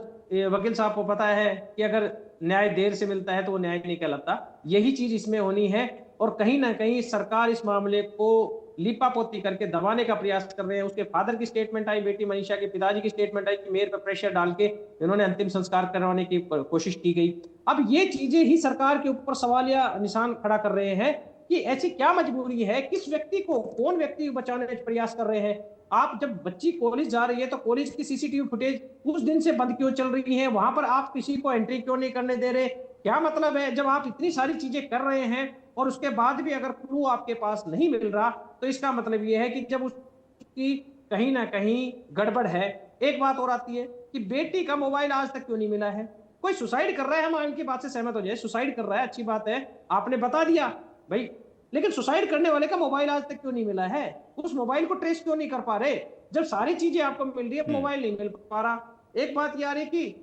वकील साहब को पता है कि अगर न्याय देर से मिलता है तो वो न्याय नहीं कहलाता। यही चीज इसमें होनी है और कहीं ना कहीं सरकार इस मामले को लिपापोती करके दबाने का प्रयास कर रहे हैं। उसके फादर की स्टेटमेंट आई, बेटी मनीषा के पिताजी की स्टेटमेंट आई कि मेयर पर प्रेशर डाल के इन्होंने अंतिम संस्कार करवाने की कोशिश की गई। अब ये चीजें ही सरकार के ऊपर सवालिया निशान खड़ा कर रहे हैं कि ऐसी क्या मजबूरी है, किस व्यक्ति को, कौन व्यक्ति को बचाने का प्रयास कर रहे हैं। आप जब बच्ची कॉलेज जा रही है तो कॉलेज की सीसीटीवी फुटेज उस दिन से बंद क्यों चल रही है, वहां पर आप किसी को एंट्री क्यों नहीं करने दे रहे? क्या मतलब है? जब आप इतनी सारी चीजें कर रहे हैं और उसके बाद भी अगर क्लू आपके पास नहीं मिल रहा तो इसका मतलब यह है कि जब उसकी कहीं ना कहीं गड़बड़ है। एक बात और आती है कि बेटी का मोबाइल आज तक क्यों नहीं मिला है? कोई सुसाइड कर रहा है, हम इनकी बात से सहमत हो जाए, सुसाइड कर रहा है, अच्छी बात है, आपने बता दिया भाई, लेकिन सुसाइड करने वाले का मोबाइल आज तक क्यों नहीं मिला है? उस मोबाइल को ट्रेस क्यों नहीं कर पा रहे? जब सारी चीजें आपको मिल रही है, मोबाइल नहीं मिल पा रहा। एक बात ये आ रही कि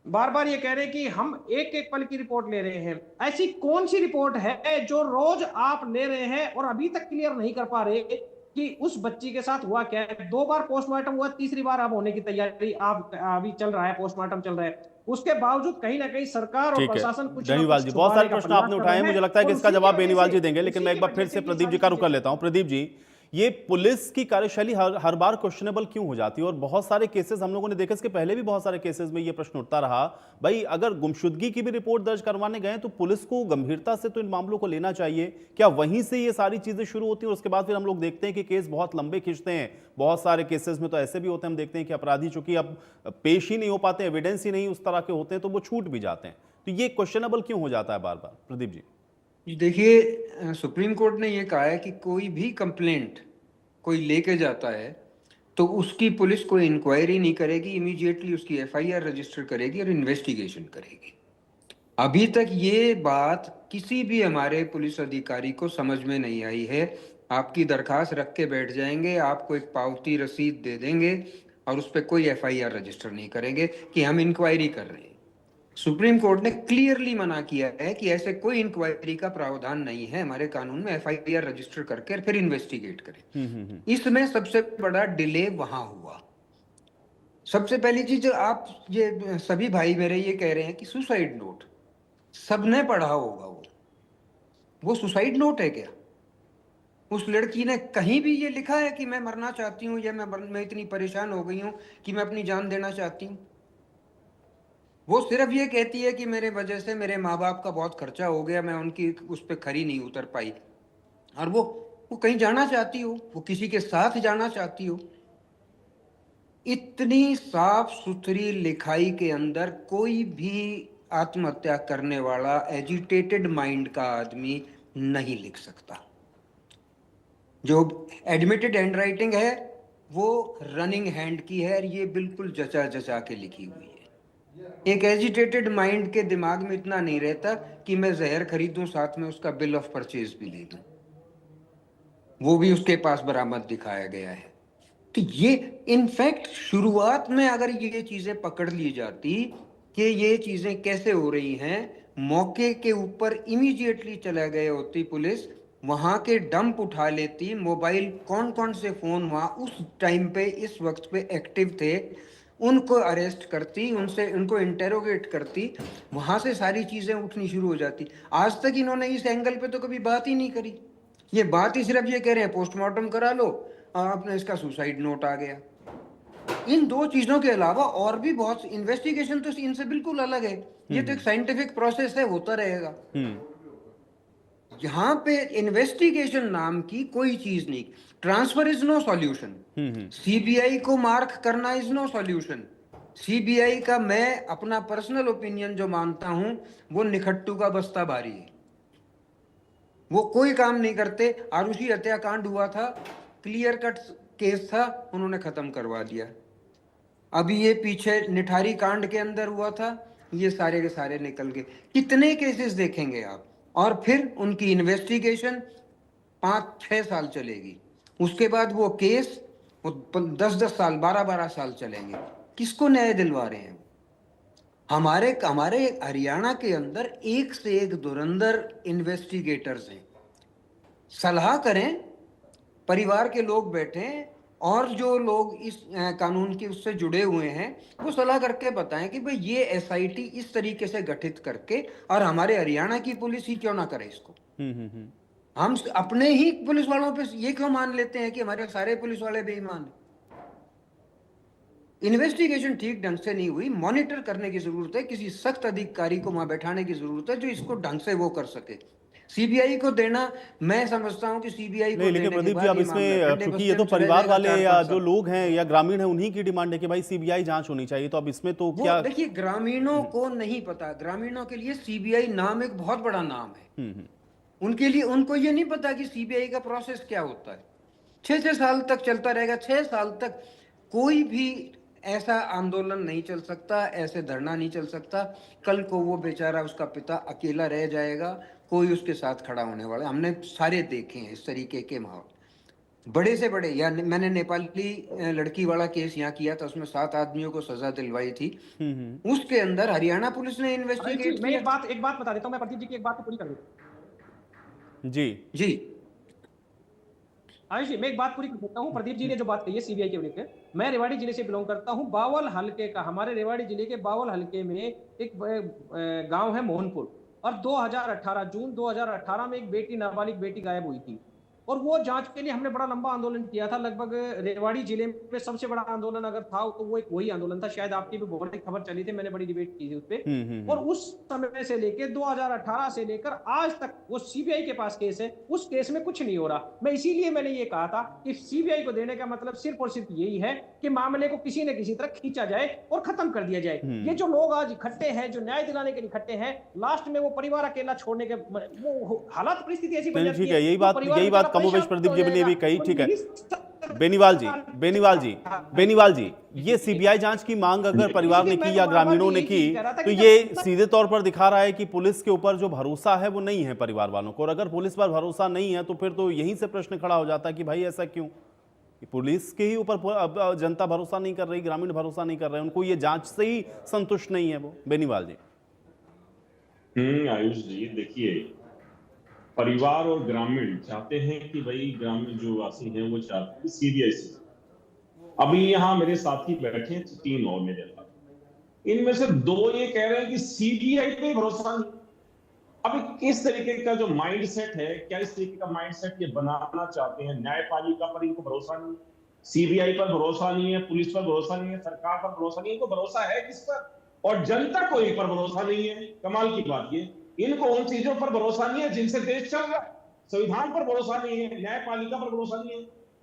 बार बार ये कह रहे हैं कि हम एक एक पल की रिपोर्ट ले रहे हैं। ऐसी कौन सी रिपोर्ट है जो रोज आप ले रहे हैं और अभी तक क्लियर नहीं कर पा रहे कि उस बच्ची के साथ हुआ क्या है? 2 बार पोस्टमार्टम हुआ, तीसरी बार अब होने की तैयारी आप अभी चल रहा है, पोस्टमार्टम चल रहा है। उसके बावजूद कहीं ना कहीं सरकार और ठीक है प्रशासन कुछ बेनीवाल जी, बहुत सारे प्रश्न आपने उठाए हैं, मुझे लगता है कि इसका जवाब बेनीवाल जी देंगे, लेकिन मैं एक बार फिर से प्रदीप जी का रुख कर लेता हूं। प्रदीप जी, ये पुलिस की कार्यशैली हर बार क्वेश्चनेबल क्यों हो जाती है? और बहुत सारे केसेस हम लोगों ने देखे, इसके पहले भी बहुत सारे केसेस में ये प्रश्न उठता रहा, भाई अगर गुमशुदगी की भी रिपोर्ट दर्ज करवाने गए तो पुलिस को गंभीरता से तो इन मामलों को लेना चाहिए। क्या वहीं से ये सारी चीजें शुरू होती हैं और उसके बाद फिर हम लोग देखते हैं कि केस बहुत लंबे खींचते हैं? बहुत सारे केसेस में तो ऐसे भी होते हैं, हम देखते हैं कि अपराधी चूंकि अब पेश ही नहीं हो पाते, एविडेंस ही नहीं उस तरह के होते हैं, तो वो छूट भी जाते हैं। तो ये क्वेश्चनेबल क्यों हो जाता है बार बार? प्रदीप जी देखिए, सुप्रीम कोर्ट ने ये कहा है कि कोई भी कंप्लेंट कोई लेके जाता है तो उसकी पुलिस कोई इंक्वायरी नहीं करेगी, इमीडिएटली उसकी एफआईआर रजिस्टर करेगी और इन्वेस्टिगेशन करेगी। अभी तक ये बात किसी भी हमारे पुलिस अधिकारी को समझ में नहीं आई है। आपकी दरखास्त रख के बैठ जाएंगे, आपको एक पावती रसीद दे देंगे और उस पर कोई एफआईआर रजिस्टर नहीं करेंगे कि हम इंक्वायरी कर रहे हैं। सुप्रीम कोर्ट ने क्लियरली मना किया है कि ऐसे कोई इंक्वायरी का प्रावधान नहीं है हमारे कानून में, एफआईआर रजिस्टर करके फिर इन्वेस्टिगेट करें। इसमें सबसे बड़ा डिले वहां हुआ। सबसे पहली चीज, आप ये सभी भाई मेरे ये कह रहे हैं कि सुसाइड नोट सबने पढ़ा होगा, वो सुसाइड नोट है क्या? उस लड़की ने कहीं भी ये लिखा है कि मैं मरना चाहती हूँ या मैं इतनी परेशान हो गई हूँ कि मैं अपनी जान देना चाहती हूँ? वो सिर्फ ये कहती है कि मेरे वजह से मेरे माँ बाप का बहुत खर्चा हो गया, मैं उनकी उस पर खरी नहीं उतर पाई। और वो कहीं जाना चाहती हो, वो किसी के साथ जाना चाहती हो। इतनी साफ सुथरी लिखाई के अंदर कोई भी आत्महत्या करने वाला एजिटेटेड माइंड का आदमी नहीं लिख सकता। जो एडमिटेड हैंड राइटिंग है वो रनिंग हैंड की है और ये बिल्कुल जचा जचा के लिखी हुई है। एक एजिटेटेड माइंड के दिमाग में इतना नहीं रहता कि मैं जहर खरीदूं, साथ में उसका बिल ऑफ परचेज भी ले दूं। वो भी उसके पास बरामद दिखाया गया है। तो ये इनफैक्ट शुरुआत में अगर ये चीजें पकड़ ली जाती कि ये चीजें कैसे हो रही हैं, मौके के ऊपर इमीडिएटली चला गए होती पुलिस, वहां के डंप उठा लेती, मोबाइल कौन कौन से फोन वहां उस टाइम पे इस वक्त पे एक्टिव थे उनको अरेस्ट करती, उनको इंटेरोगेट करती, वहां से सारी चीजें उठनी शुरू हो जाती। आज तक इन्होंने इस एंगल पे तो कभी बात ही नहीं करी। ये बात ही सिर्फ ये कह रहे हैं पोस्टमार्टम करा लो, अपने इसका सुसाइड नोट आ गया। इन दो चीजों के अलावा और भी बहुत इन्वेस्टिगेशन तो इनसे बिल्कुल अलग है। ये तो एक साइंटिफिक प्रोसेस है, होता रहेगा। यहाँ पे इन्वेस्टिगेशन नाम की कोई चीज नहीं। Transfer is no solution. CBI को मार्क करना इज नो सॉल्यूशन। सीबीआई का मैं अपना पर्सनल ओपिनियन जो मानता हूं वो निखट्टू का बस्ता भारी है। वो कोई काम नहीं करते। आरुषि हत्याकांड हुआ था, क्लियर कट केस था, उन्होंने खत्म करवा दिया। अभी ये पीछे निठारी कांड के अंदर हुआ था, ये सारे के सारे निकल गए। कितने केसेस देखेंगे आप? और फिर उनकी इन्वेस्टिगेशन 5-6 साल चलेगी, उसके बाद वो केस वो 10-10 साल 12-12 साल चलेंगे। किसको न्याय दिलवा रहे हैं? हमारे हरियाणा के अंदर एक से एक धुरंधर इन्वेस्टिगेटर्स हैं। सलाह करें, परिवार के लोग बैठें और जो लोग इस कानून की उससे जुड़े हुए हैं वो सलाह करके बताएं कि भाई ये एसआईटी इस तरीके से गठित करके, और हमारे हरियाणा की पुलिस ही क्यों ना करे इसको। हम अपने ही पुलिस वालों पे ये क्यों मान लेते हैं कि हमारे सारे पुलिस वाले बेईमान हैं? इन्वेस्टिगेशन ठीक ढंग से नहीं हुई, मॉनिटर करने की जरूरत है, किसी सख्त अधिकारी को वहां बैठाने की जरूरत है जो इसको ढंग से वो कर सके। सीबीआई को देना, मैं समझता हूं कि सीबीआई को नहीं, लेकिन देने के प्रदीप जी बाद अब ये मामला इसमें ठंडे क्योंकि बस्ते ये तो में चला परिवार जाएगा वाले 4-5 या जो साल। लोग हैं या ग्रामीण हैं उन्हीं की डिमांड है कि भाई सीबीआई जांच होनी चाहिए, तो अब इसमें तो वो क्या देखिए, ग्रामीणों को नहीं पता, ग्रामीणों के लिए सीबीआई नाम एक बहुत बड़ा नाम है। उनके लिए, उनको ये नहीं पता कि सीबीआई का प्रोसेस क्या होता है। 6-6 साल तक चलता रहेगा। 6 साल तक कोई भी ऐसा आंदोलन नहीं चल सकता, ऐसे धरना नहीं चल सकता। कल को वो बेचारा, उसका पिता अकेला रह जाएगा, कोई उसके साथ खड़ा होने वाला। हमने सारे देखे हैं इस तरीके के माहौल, बड़े से बड़े। या मैंने नेपाली लड़की वाला केस यहाँ किया था, उसमें 7 आदमियों को सजा दिलवाई थी। उसके अंदर हरियाणा पुलिस ने इन्वेस्टिगेट मैं किया। एक बात बता देता हूँ, मैं प्रदीप जी की एक बात पूरी कर देता हूँ। जी आयुष जी, मैं एक बात पूरी कर देता हूँ। प्रदीप जी ने जो बात कही है सीबीआई के लेकर, मैं रेवाड़ी जिले से बिलोंग करता हूँ। बावल हल्के का, हमारे रेवाड़ी जिले के बावल हल्के में एक गांव है मोहनपुर, और 2018 जून 2018 में एक बेटी, नाबालिग बेटी गायब हुई थी, और वो जांच के लिए हमने बड़ा लंबा आंदोलन किया था। लगभग रेवाड़ी जिले में सबसे बड़ा आंदोलन अगर था तो वो एक वही आंदोलन था। शायद आपकी भी बहुत खबर चली थी, मैंने बड़ी डिबेट की थी उस पर। और उस समय से लेकर 2018 से लेकर आज तक वो सीबीआई के पास केस है, उस केस में कुछ नहीं हो रहा। मैं इसीलिए मैंने ये कहा था कि सीबीआई को देने का मतलब सिर्फ और सिर्फ यही है कि मामले को किसी न किसी तरह खींचा जाए और खत्म कर दिया जाए। ये जो लोग आज इकट्ठे हैं, जो न्याय दिलाने के लिए इकट्ठे हैं, लास्ट में वो परिवार अकेला छोड़ने के वो हालात, परिस्थिति ऐसी बन जाती है। यही बात कमोबेश प्रदीप जी ने भी कही। ठीक है, बेनीवाल जी, ये सीबीआई जांच की मांग अगर परिवार ने की या ग्रामीणों ने की, तो ये सीधे तौर पर दिखा रहा है कि पुलिस के ऊपर जो भरोसा है वो नहीं है परिवार वालों को। और अगर पुलिस पर भरोसा नहीं है तो फिर तो यहीं से प्रश्न खड़ा हो जाता है कि भाई ऐसा क्यों? पुलिस के ही ऊपर अब जनता भरोसा नहीं कर रही, ग्रामीण भरोसा नहीं कर रहे, उनको ये जांच से ही संतुष्ट नहीं है वो। बेनीवाल जी। आयुष जी, देखिए, परिवार और ग्रामीण चाहते हैं कि भाई ग्रामीण जो वासी हैं वो चाहते हैं सीबीआई से। अभी यहाँ मेरे साथी बैठे हैं 3 और मेरे साथ, इनमें से 2 ये कह रहे हैं कि सीबीआई पे भरोसा नहीं। अभी किस तरीके का जो माइंडसेट है, क्या इस तरीके का माइंडसेट ये बनाना चाहते हैं? न्यायपालिका पर इनको भरोसा नहीं, सीबीआई पर भरोसा नहीं है, पुलिस पर भरोसा नहीं है, सरकार पर भरोसा नहीं है, इनको भरोसा है किस पर? और जनता को इन पर भरोसा नहीं है। कमाल की बात ये, इनको उन चीजों पर भरोसा नहीं है जिनसे देश चल रहा है। संविधान पर भरोसा नहीं है, न्यायपालिका पर भरोसा नहीं है,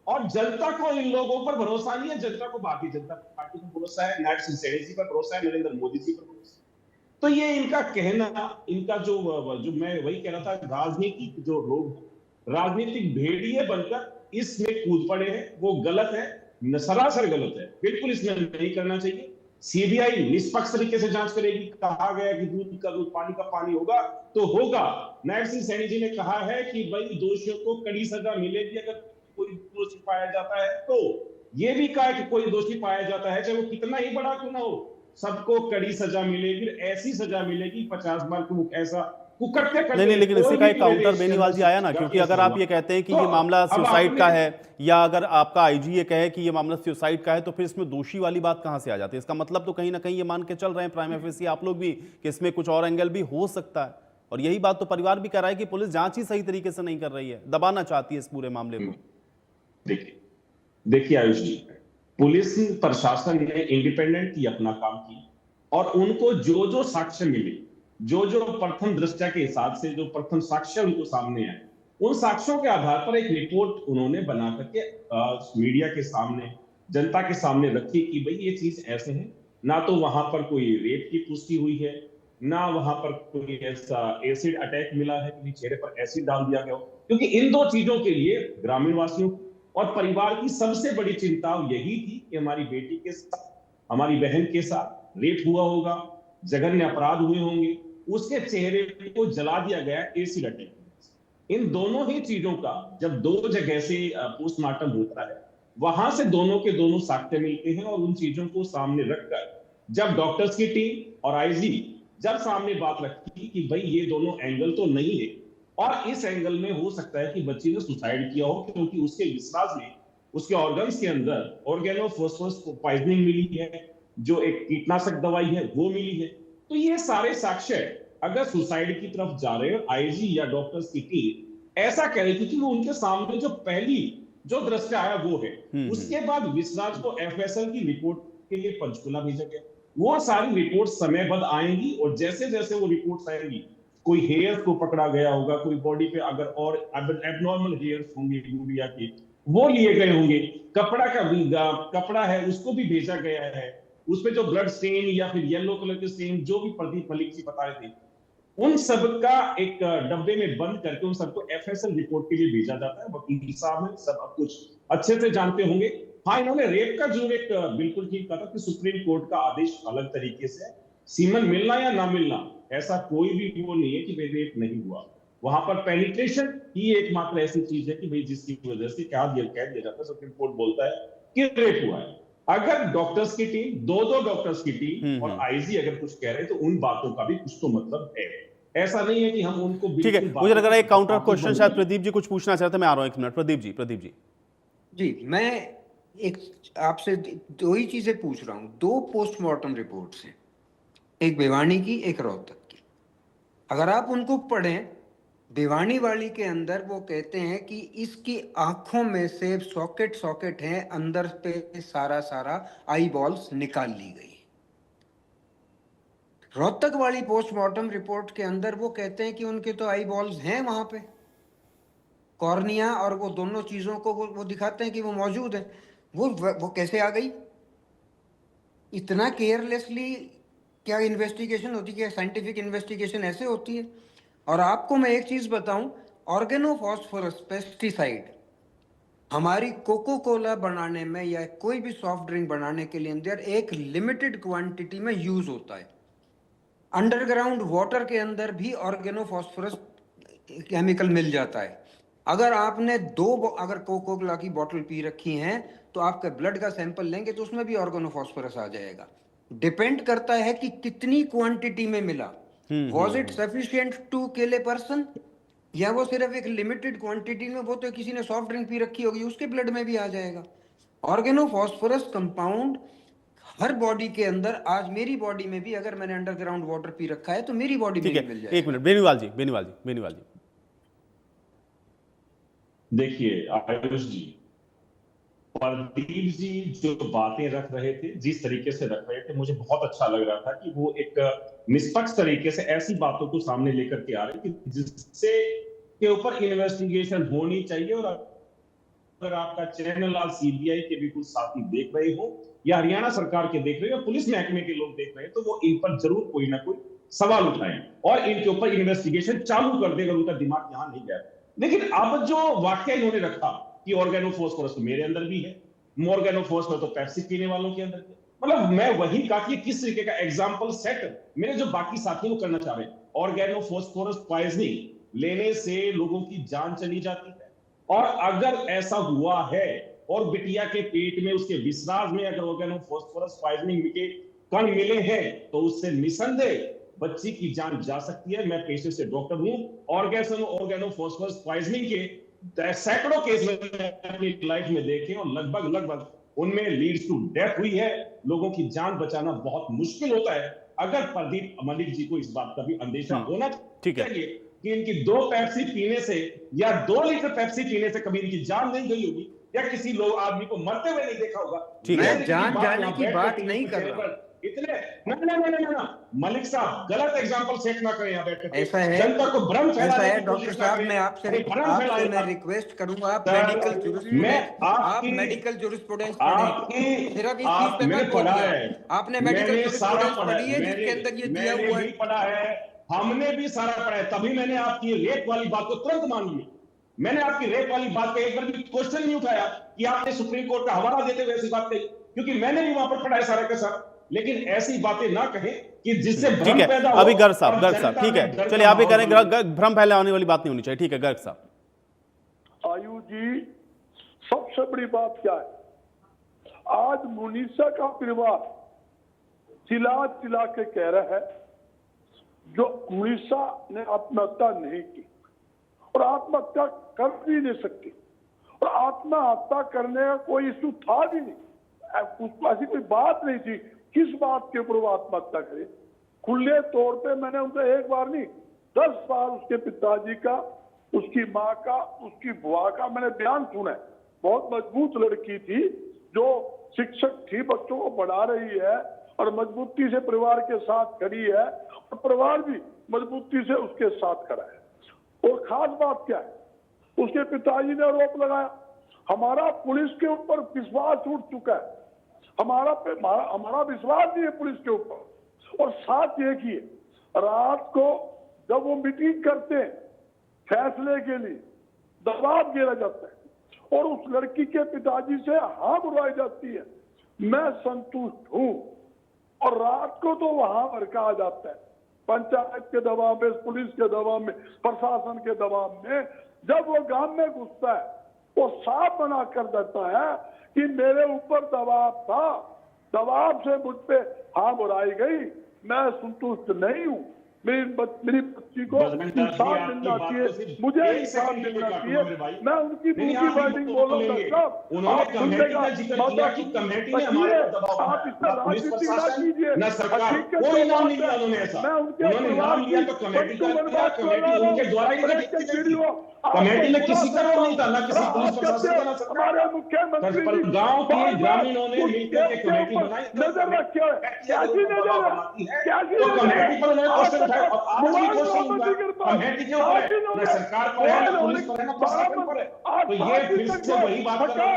और जनता को इन लोगों पर भरोसा नहीं है। जनता को भारतीय जनता पार्टी पर भरोसा है, नायब सिंह सैनी जी पर भरोसा है, नरेंद्र मोदी जी पर भरोसा है। तो ये इनका कहना, इनका जो मैं वही कह रहा था, राजनीतिक जो लोग राजनीतिक भेड़िए बनकर इसमें कूद पड़े हैं, वो गलत है, सरासर गलत है। बिल्कुल इसमें नहीं करना चाहिए। सीबीआई निष्पक्ष तरीके से जांच करेगी। कहा गया कि दूध का दूध, पानी का पानी होगा तो होगा। नायब सिंह सैनी जी ने कहा है कि भाई दोषियों को कड़ी सजा मिलेगी अगर कोई दोषी पाया जाता है। तो ये भी कहा कि कोई दोषी पाया जाता है, चाहे वो कितना ही बड़ा क्यों ना हो, सबको कड़ी सजा मिलेगी। ऐसी सजा मिलेगी 50 बार क्यों ऐसा नहीं, लेकिन इसी का एक काउंटर बेनीवाल जी आया ना, क्योंकि अगर आप ये कहते हैं कि ये मामला सुसाइड का है, या अगर आपका आईजी ये कहे कि ये मामला सुसाइड का है, तो फिर इसमें दोषी वाली बात कहां से आ जाती है? इसका मतलब तो कहीं ना कहीं ये मान के चल रहे हैं प्राइमा फेसी आप लोग भी कि इसमें कुछ और एंगल भी हो सकता है। और यही बात तो परिवार भी कह रहा है कि पुलिस जांच ही सही तरीके से नहीं कर रही है, दबाना चाहती है इस पूरे मामले को। देखिए आयुष जी, पुलिस प्रशासन ने इंडिपेंडेंट ही अपना काम किया, और उनको जो साक्ष्य मिले, जो प्रथम दृष्टया के हिसाब से जो प्रथम साक्ष्य उनको सामने आए, उन साक्ष्यों के आधार पर एक रिपोर्ट उन्होंने बना करके मीडिया के सामने, जनता के सामने रखी कि भाई ये चीज ऐसे है। ना तो वहां पर कोई रेप की पुष्टि हुई है, ना वहां पर कोई ऐसा एसिड अटैक मिला है कि चेहरे पर एसिड डाल दिया गया हो। क्योंकि इन 2 चीजों के लिए ग्रामीण वासियों और परिवार की सबसे बड़ी चिंता यही थी कि हमारी बेटी के साथ, हमारी बहन के साथ रेप हुआ होगा, जघन्य अपराध हुए होंगे, उसके चेहरे को जला दिया गया एसिड अटैक। इन दोनों ही चीजों का जब 2 जगह से पोस्टमार्टम होता है, वहां से दोनों के दोनों साक्ष्य मिलते हैं, और उन चीजों को सामने रखकर जब डॉक्टर्स की टीम और आईजी जब सामने बात रखी कि भाई ये दोनों एंगल तो नहीं है, और इस एंगल में हो सकता है कि बच्ची ने सुसाइड किया हो, क्योंकि उसके विश्वास में उसके ऑर्गन्स के अंदर ऑर्गेनोफॉस्फोरस पॉइजनिंग मिली है, जो एक कीटनाशक दवाई है वो मिली है। तो ये सारे साक्ष्य अगर सुसाइड की तरफ जा रहे हो, आईजी या डॉक्टर्स की टीम ऐसा कह रही थी कि वो उनके सामने जो पहली जो दृश्य आया वो है। उसके बाद विसराज को एफएसएल की रिपोर्ट के लिए पंचकुला भेजा गया। वो सारी रिपोर्ट समयबद्ध आएंगी और जैसे जैसे वो रिपोर्ट्स आएंगी, कोई हेयर्स को पकड़ा गया होगा, कोई बॉडी पे अगर और एबनॉर्मल हेयर्स होंगे गुड़िया के, वो लिए गए होंगे। कपड़ा है उसको भी भेजा गया है, उसपे जो ब्लड स्टेन या फिर येलो कलर के स्टेन जो भी प्रदीप मलिक जी बता रहे थे, उन सब का एक डब्बे में बंद करके उन सबको एफएसएल रिपोर्ट के लिए भेजा जाता है। वकील साहब ने सब कुछ अच्छे से जानते होंगे। हाँ, इन्होंने रेप का जो एक बिल्कुल ठीक कहा था कि सुप्रीम कोर्ट का आदेश अलग तरीके से, सीमन मिलना या ना मिलना ऐसा कोई भी वो नहीं है कि भाई रेप नहीं हुआ। वहां पर पेनिट्रेशन ही एकमात्र ऐसी चीज है कि भाई जिसकी वजह से कह दिया जाता है, सुप्रीम कोर्ट बोलता है कि रेप हुआ है। अगर डॉक्टर्स की टीम, दो डॉक्टर्स की टीम और आईजी अगर कुछ कह रहे हैं तो उन बातों का भी कुछ तो मतलब है। ऐसा नहीं है कि हम उनको ठीक है। मुझे लग रहा है एक काउंटर क्वेश्चन शायद प्रदीप जी कुछ पूछना चाहते हैं। मैं आ रहा हूं, एक मिनट। प्रदीप जी मैं एक आपसे दो ही चीजें पूछ रहा हूं। दो पोस्टमार्टम रिपोर्ट्स हैं, एक भिवानी की, एक रोहतक की। अगर आप उनको पढ़ें, भिवानी वाली के अंदर वो कहते हैं कि इसकी आंखों में से सॉकेट है, अंदर पे सारा आई बॉल्स निकाल ली गई। रोहतक वाली पोस्टमार्टम रिपोर्ट के अंदर वो कहते हैं कि उनके तो आई बॉल्स हैं वहां पे, कॉर्निया और वो दोनों चीजों को वो दिखाते हैं कि वो मौजूद है। वो कैसे आ गई? इतना केयरलेसली क्या इन्वेस्टिगेशन होती है? साइंटिफिक इन्वेस्टिगेशन ऐसे होती है? और आपको मैं एक चीज बताऊं, ऑर्गेनोफॉस्फोरस पेस्टिसाइड हमारी कोको कोला बनाने में या कोई भी सॉफ्ट ड्रिंक बनाने के लिए अंदर एक लिमिटेड क्वांटिटी में यूज होता है। अंडरग्राउंड वाटर के अंदर भी ऑर्गेनोफॉस्फोरस केमिकल मिल जाता है। अगर आपने अगर कोको कोला की बोतल पी रखी हैं तो आपके ब्लड का सैंपल लेंगे तो उसमें भी ऑर्गेनोफॉस्फोरस आ जाएगा। डिपेंड करता है कि कितनी क्वांटिटी में मिला। Was it sufficient to kill a person, या वो सिर्फ एक लिमिटेड क्वांटिटी में, वो तो किसी ने सॉफ्ट ड्रिंक पी रखी होगी उसके ब्लड में भी आ जाएगा। ऑर्गेनोफॉस्फोरस कंपाउंड हर बॉडी के अंदर, आज मेरी बॉडी में भी अगर मैंने अंडरग्राउंड वाटर पी रखा है तो मेरी बॉडी में भी मिल जाएगा। एक मिनट, बेनीवाल जी देखिए आयुष जी, प्रदीप जी जो बातें रख रहे थे, जिस तरीके से रख रहे थे, मुझे बहुत अच्छा लग रहा था कि वो एक निष्पक्ष तरीके से ऐसी बातों को सामने लेकर के आ रहे कि जिससे के ऊपर इन्वेस्टिगेशन होनी चाहिए। और अगर आपका चैनल आज सीबीआई के भी कुछ साथी देख रहे हो या हरियाणा सरकार के देख रहे हो, पुलिस महकमे के लोग देख रहे हैं, तो वो इन पर जरूर कोई ना कोई सवाल उठाएं और इनके ऊपर इन्वेस्टिगेशन चालू कर दे अगर उनका दिमाग यहां नहीं गया। लेकिन अब जो वाक्य इन्होंने रखा कि ऑर्गेनोफॉस्फोरस तो मेरे अंदर भी है, ऑर्गेनोफॉस्फोरस तो पेप्सी पीने वालों के अंदर है, मतलब मैं वही कहा कि किस तरीके का एग्जाम्पल सेट मेरे जो बाकी साथी वो करना चाह रहे हैं। ऑर्गेनोफॉस्फोरस पॉइजनिंग लेने से लोगों की जान चली जाती है, और अगर ऐसा हुआ है और बिटिया के पेट में, उसके विसराज में अगर ऑर्गेनोफॉस्फोरस पॉइजनिंग के कण मिले हैं तो उससे निसंदेह बच्ची की जान जा सकती है। मैं पेशे से डॉक्टर हूं। ऑर्गेनोफॉस्फोरस पॉइजनिंग के सैकड़ों केस में अपनी लाइफ में देखे और लगभग उनमें लीड्स टू डेथ हुई है। लोगों की जान बचाना बहुत मुश्किल होता है। अगर प्रदीप मलिक जी को इस बात का भी अंदेशा होना चाहिए कि इनकी 2 पेप्सी पीने से या 2 लीटर पेप्सी पीने से कभी इनकी जान नहीं गई होगी या किसी लोग आदमी को मरते हुए नहीं देखा होगा। मैं जान जाने की बात नहीं कर रहा। इतने ना मलिक साहब गलत एग्जांपल सेट ना करें। यहाँ बैठे ऐसा है, जनता को भ्रम फैलाने की डॉक्टर साहब, मैं आपसे मैं रिक्वेस्ट करूंगा, आप मेडिकल जूरिस्प्रूडेंस पढ़ें। सिर्फ इस चीज पे मत बोलिए। आपने मेडिकल जूरिस्प्रूडेंस पढ़ी है जिसके अंदर ये दिया हुआ है? पढ़ा है, हमने भी सारा पढ़ा है, तभी मैंने आपकी रेप वाली बात को तुरंत मान ली। मैंने आपकी रेप वाली बात पे एक बार भी क्वेश्चन नहीं उठाया कि आपने सुप्रीम कोर्ट का हवाला देते हुए ऐसी बात कही, क्योंकि मैंने भी वहां पर पढ़ा है सारा के सारा। लेकिन ऐसी बातें ना कहें कि जिससे भ्रम पैदा हो। अभी गर्ग साहब ठीक है, चलिए आप ही करें, भ्रम फैलाने वाली बात नहीं होनी चाहिए। ठीक है गर्ग साहब। आयु जी, सबसे बड़ी बात क्या है, आज मुनीसा का परिवार चिल्ला के कह रहा है जो मुनीसा ने आत्महत्या नहीं की और आत्महत्या कर भी नहीं सकती, और आत्महत्या करने का कोई इशू था भी नहीं, उसको ऐसी कोई बात नहीं थी। किस बात के ऊपर वो आत्महत्या करे? खुले तौर पे मैंने उनसे एक बार नहीं 10 बार उसके पिताजी का, उसकी माँ का, उसकी बुआ का मैंने बयान सुना है। बहुत मजबूत लड़की थी, जो शिक्षक थी, बच्चों को पढ़ा रही है और मजबूती से परिवार के साथ खड़ी है और परिवार भी मजबूती से उसके साथ खड़ा है। और खास बात क्या है, उसके पिताजी ने आरोप लगाया हमारा पुलिस के ऊपर विश्वास उठ चुका है, हमारा विश्वास नहीं है पुलिस के ऊपर। और साथ ये किए रात को जब वो मीटिंग करते हैं फैसले के लिए दबाव गिरा जाता है और उस लड़की के पिताजी से हाँ बुलवाई जाती है, मैं संतुष्ट हूं। और रात को तो वहां भड़का जाता है, पंचायत के दबाव में, पुलिस के दबाव में, प्रशासन के दबाव में। जब वो गांव में घुसता है वो साफ मना कर देता है कि मेरे ऊपर दबाव था, दबाव से मुझ पे हाँ बुलाई गई, मैं संतुष्ट नहीं हूं। मेरी बच्ची को इंसाफ मिलना चाहिए, मुझे इंसाफ मिलना चाहिए। मैं उनकी पूरी वर्डिंग बोलूंगा सब, उन्होंने कमेटी का जिक्र किया कि कमेटी ने हमारे पर दबाव आप इसका राजनीति ना कीजिए, ना सरकार, कोई नाम नहीं लिया उन्होंने ऐसा। मैं उनके उन्होंने नाम लिया तो कमेटी का किया, कमेटी उनके द्वारा ही कमेटी ने किसी का रोल नहीं था, ना किसी पुलिस प्रशासन का, ना सरकार। हमारे मुख्यमंत्री पर गांव के ग्रामीणों ने मिलकर के कमेटी बनाई, नजर रखे हुए, कैसी नजर कैसी तो कमेटी पर उन्होंने क्वेश्चन उठाया। आज भी क्वेश्चन उठाया कमेटी के ऊपर है, ना सरकार पर है, ना पुलिस पर है, ना प्रशासन पर है। तो ये फिर से वही बात कर रहे हैं।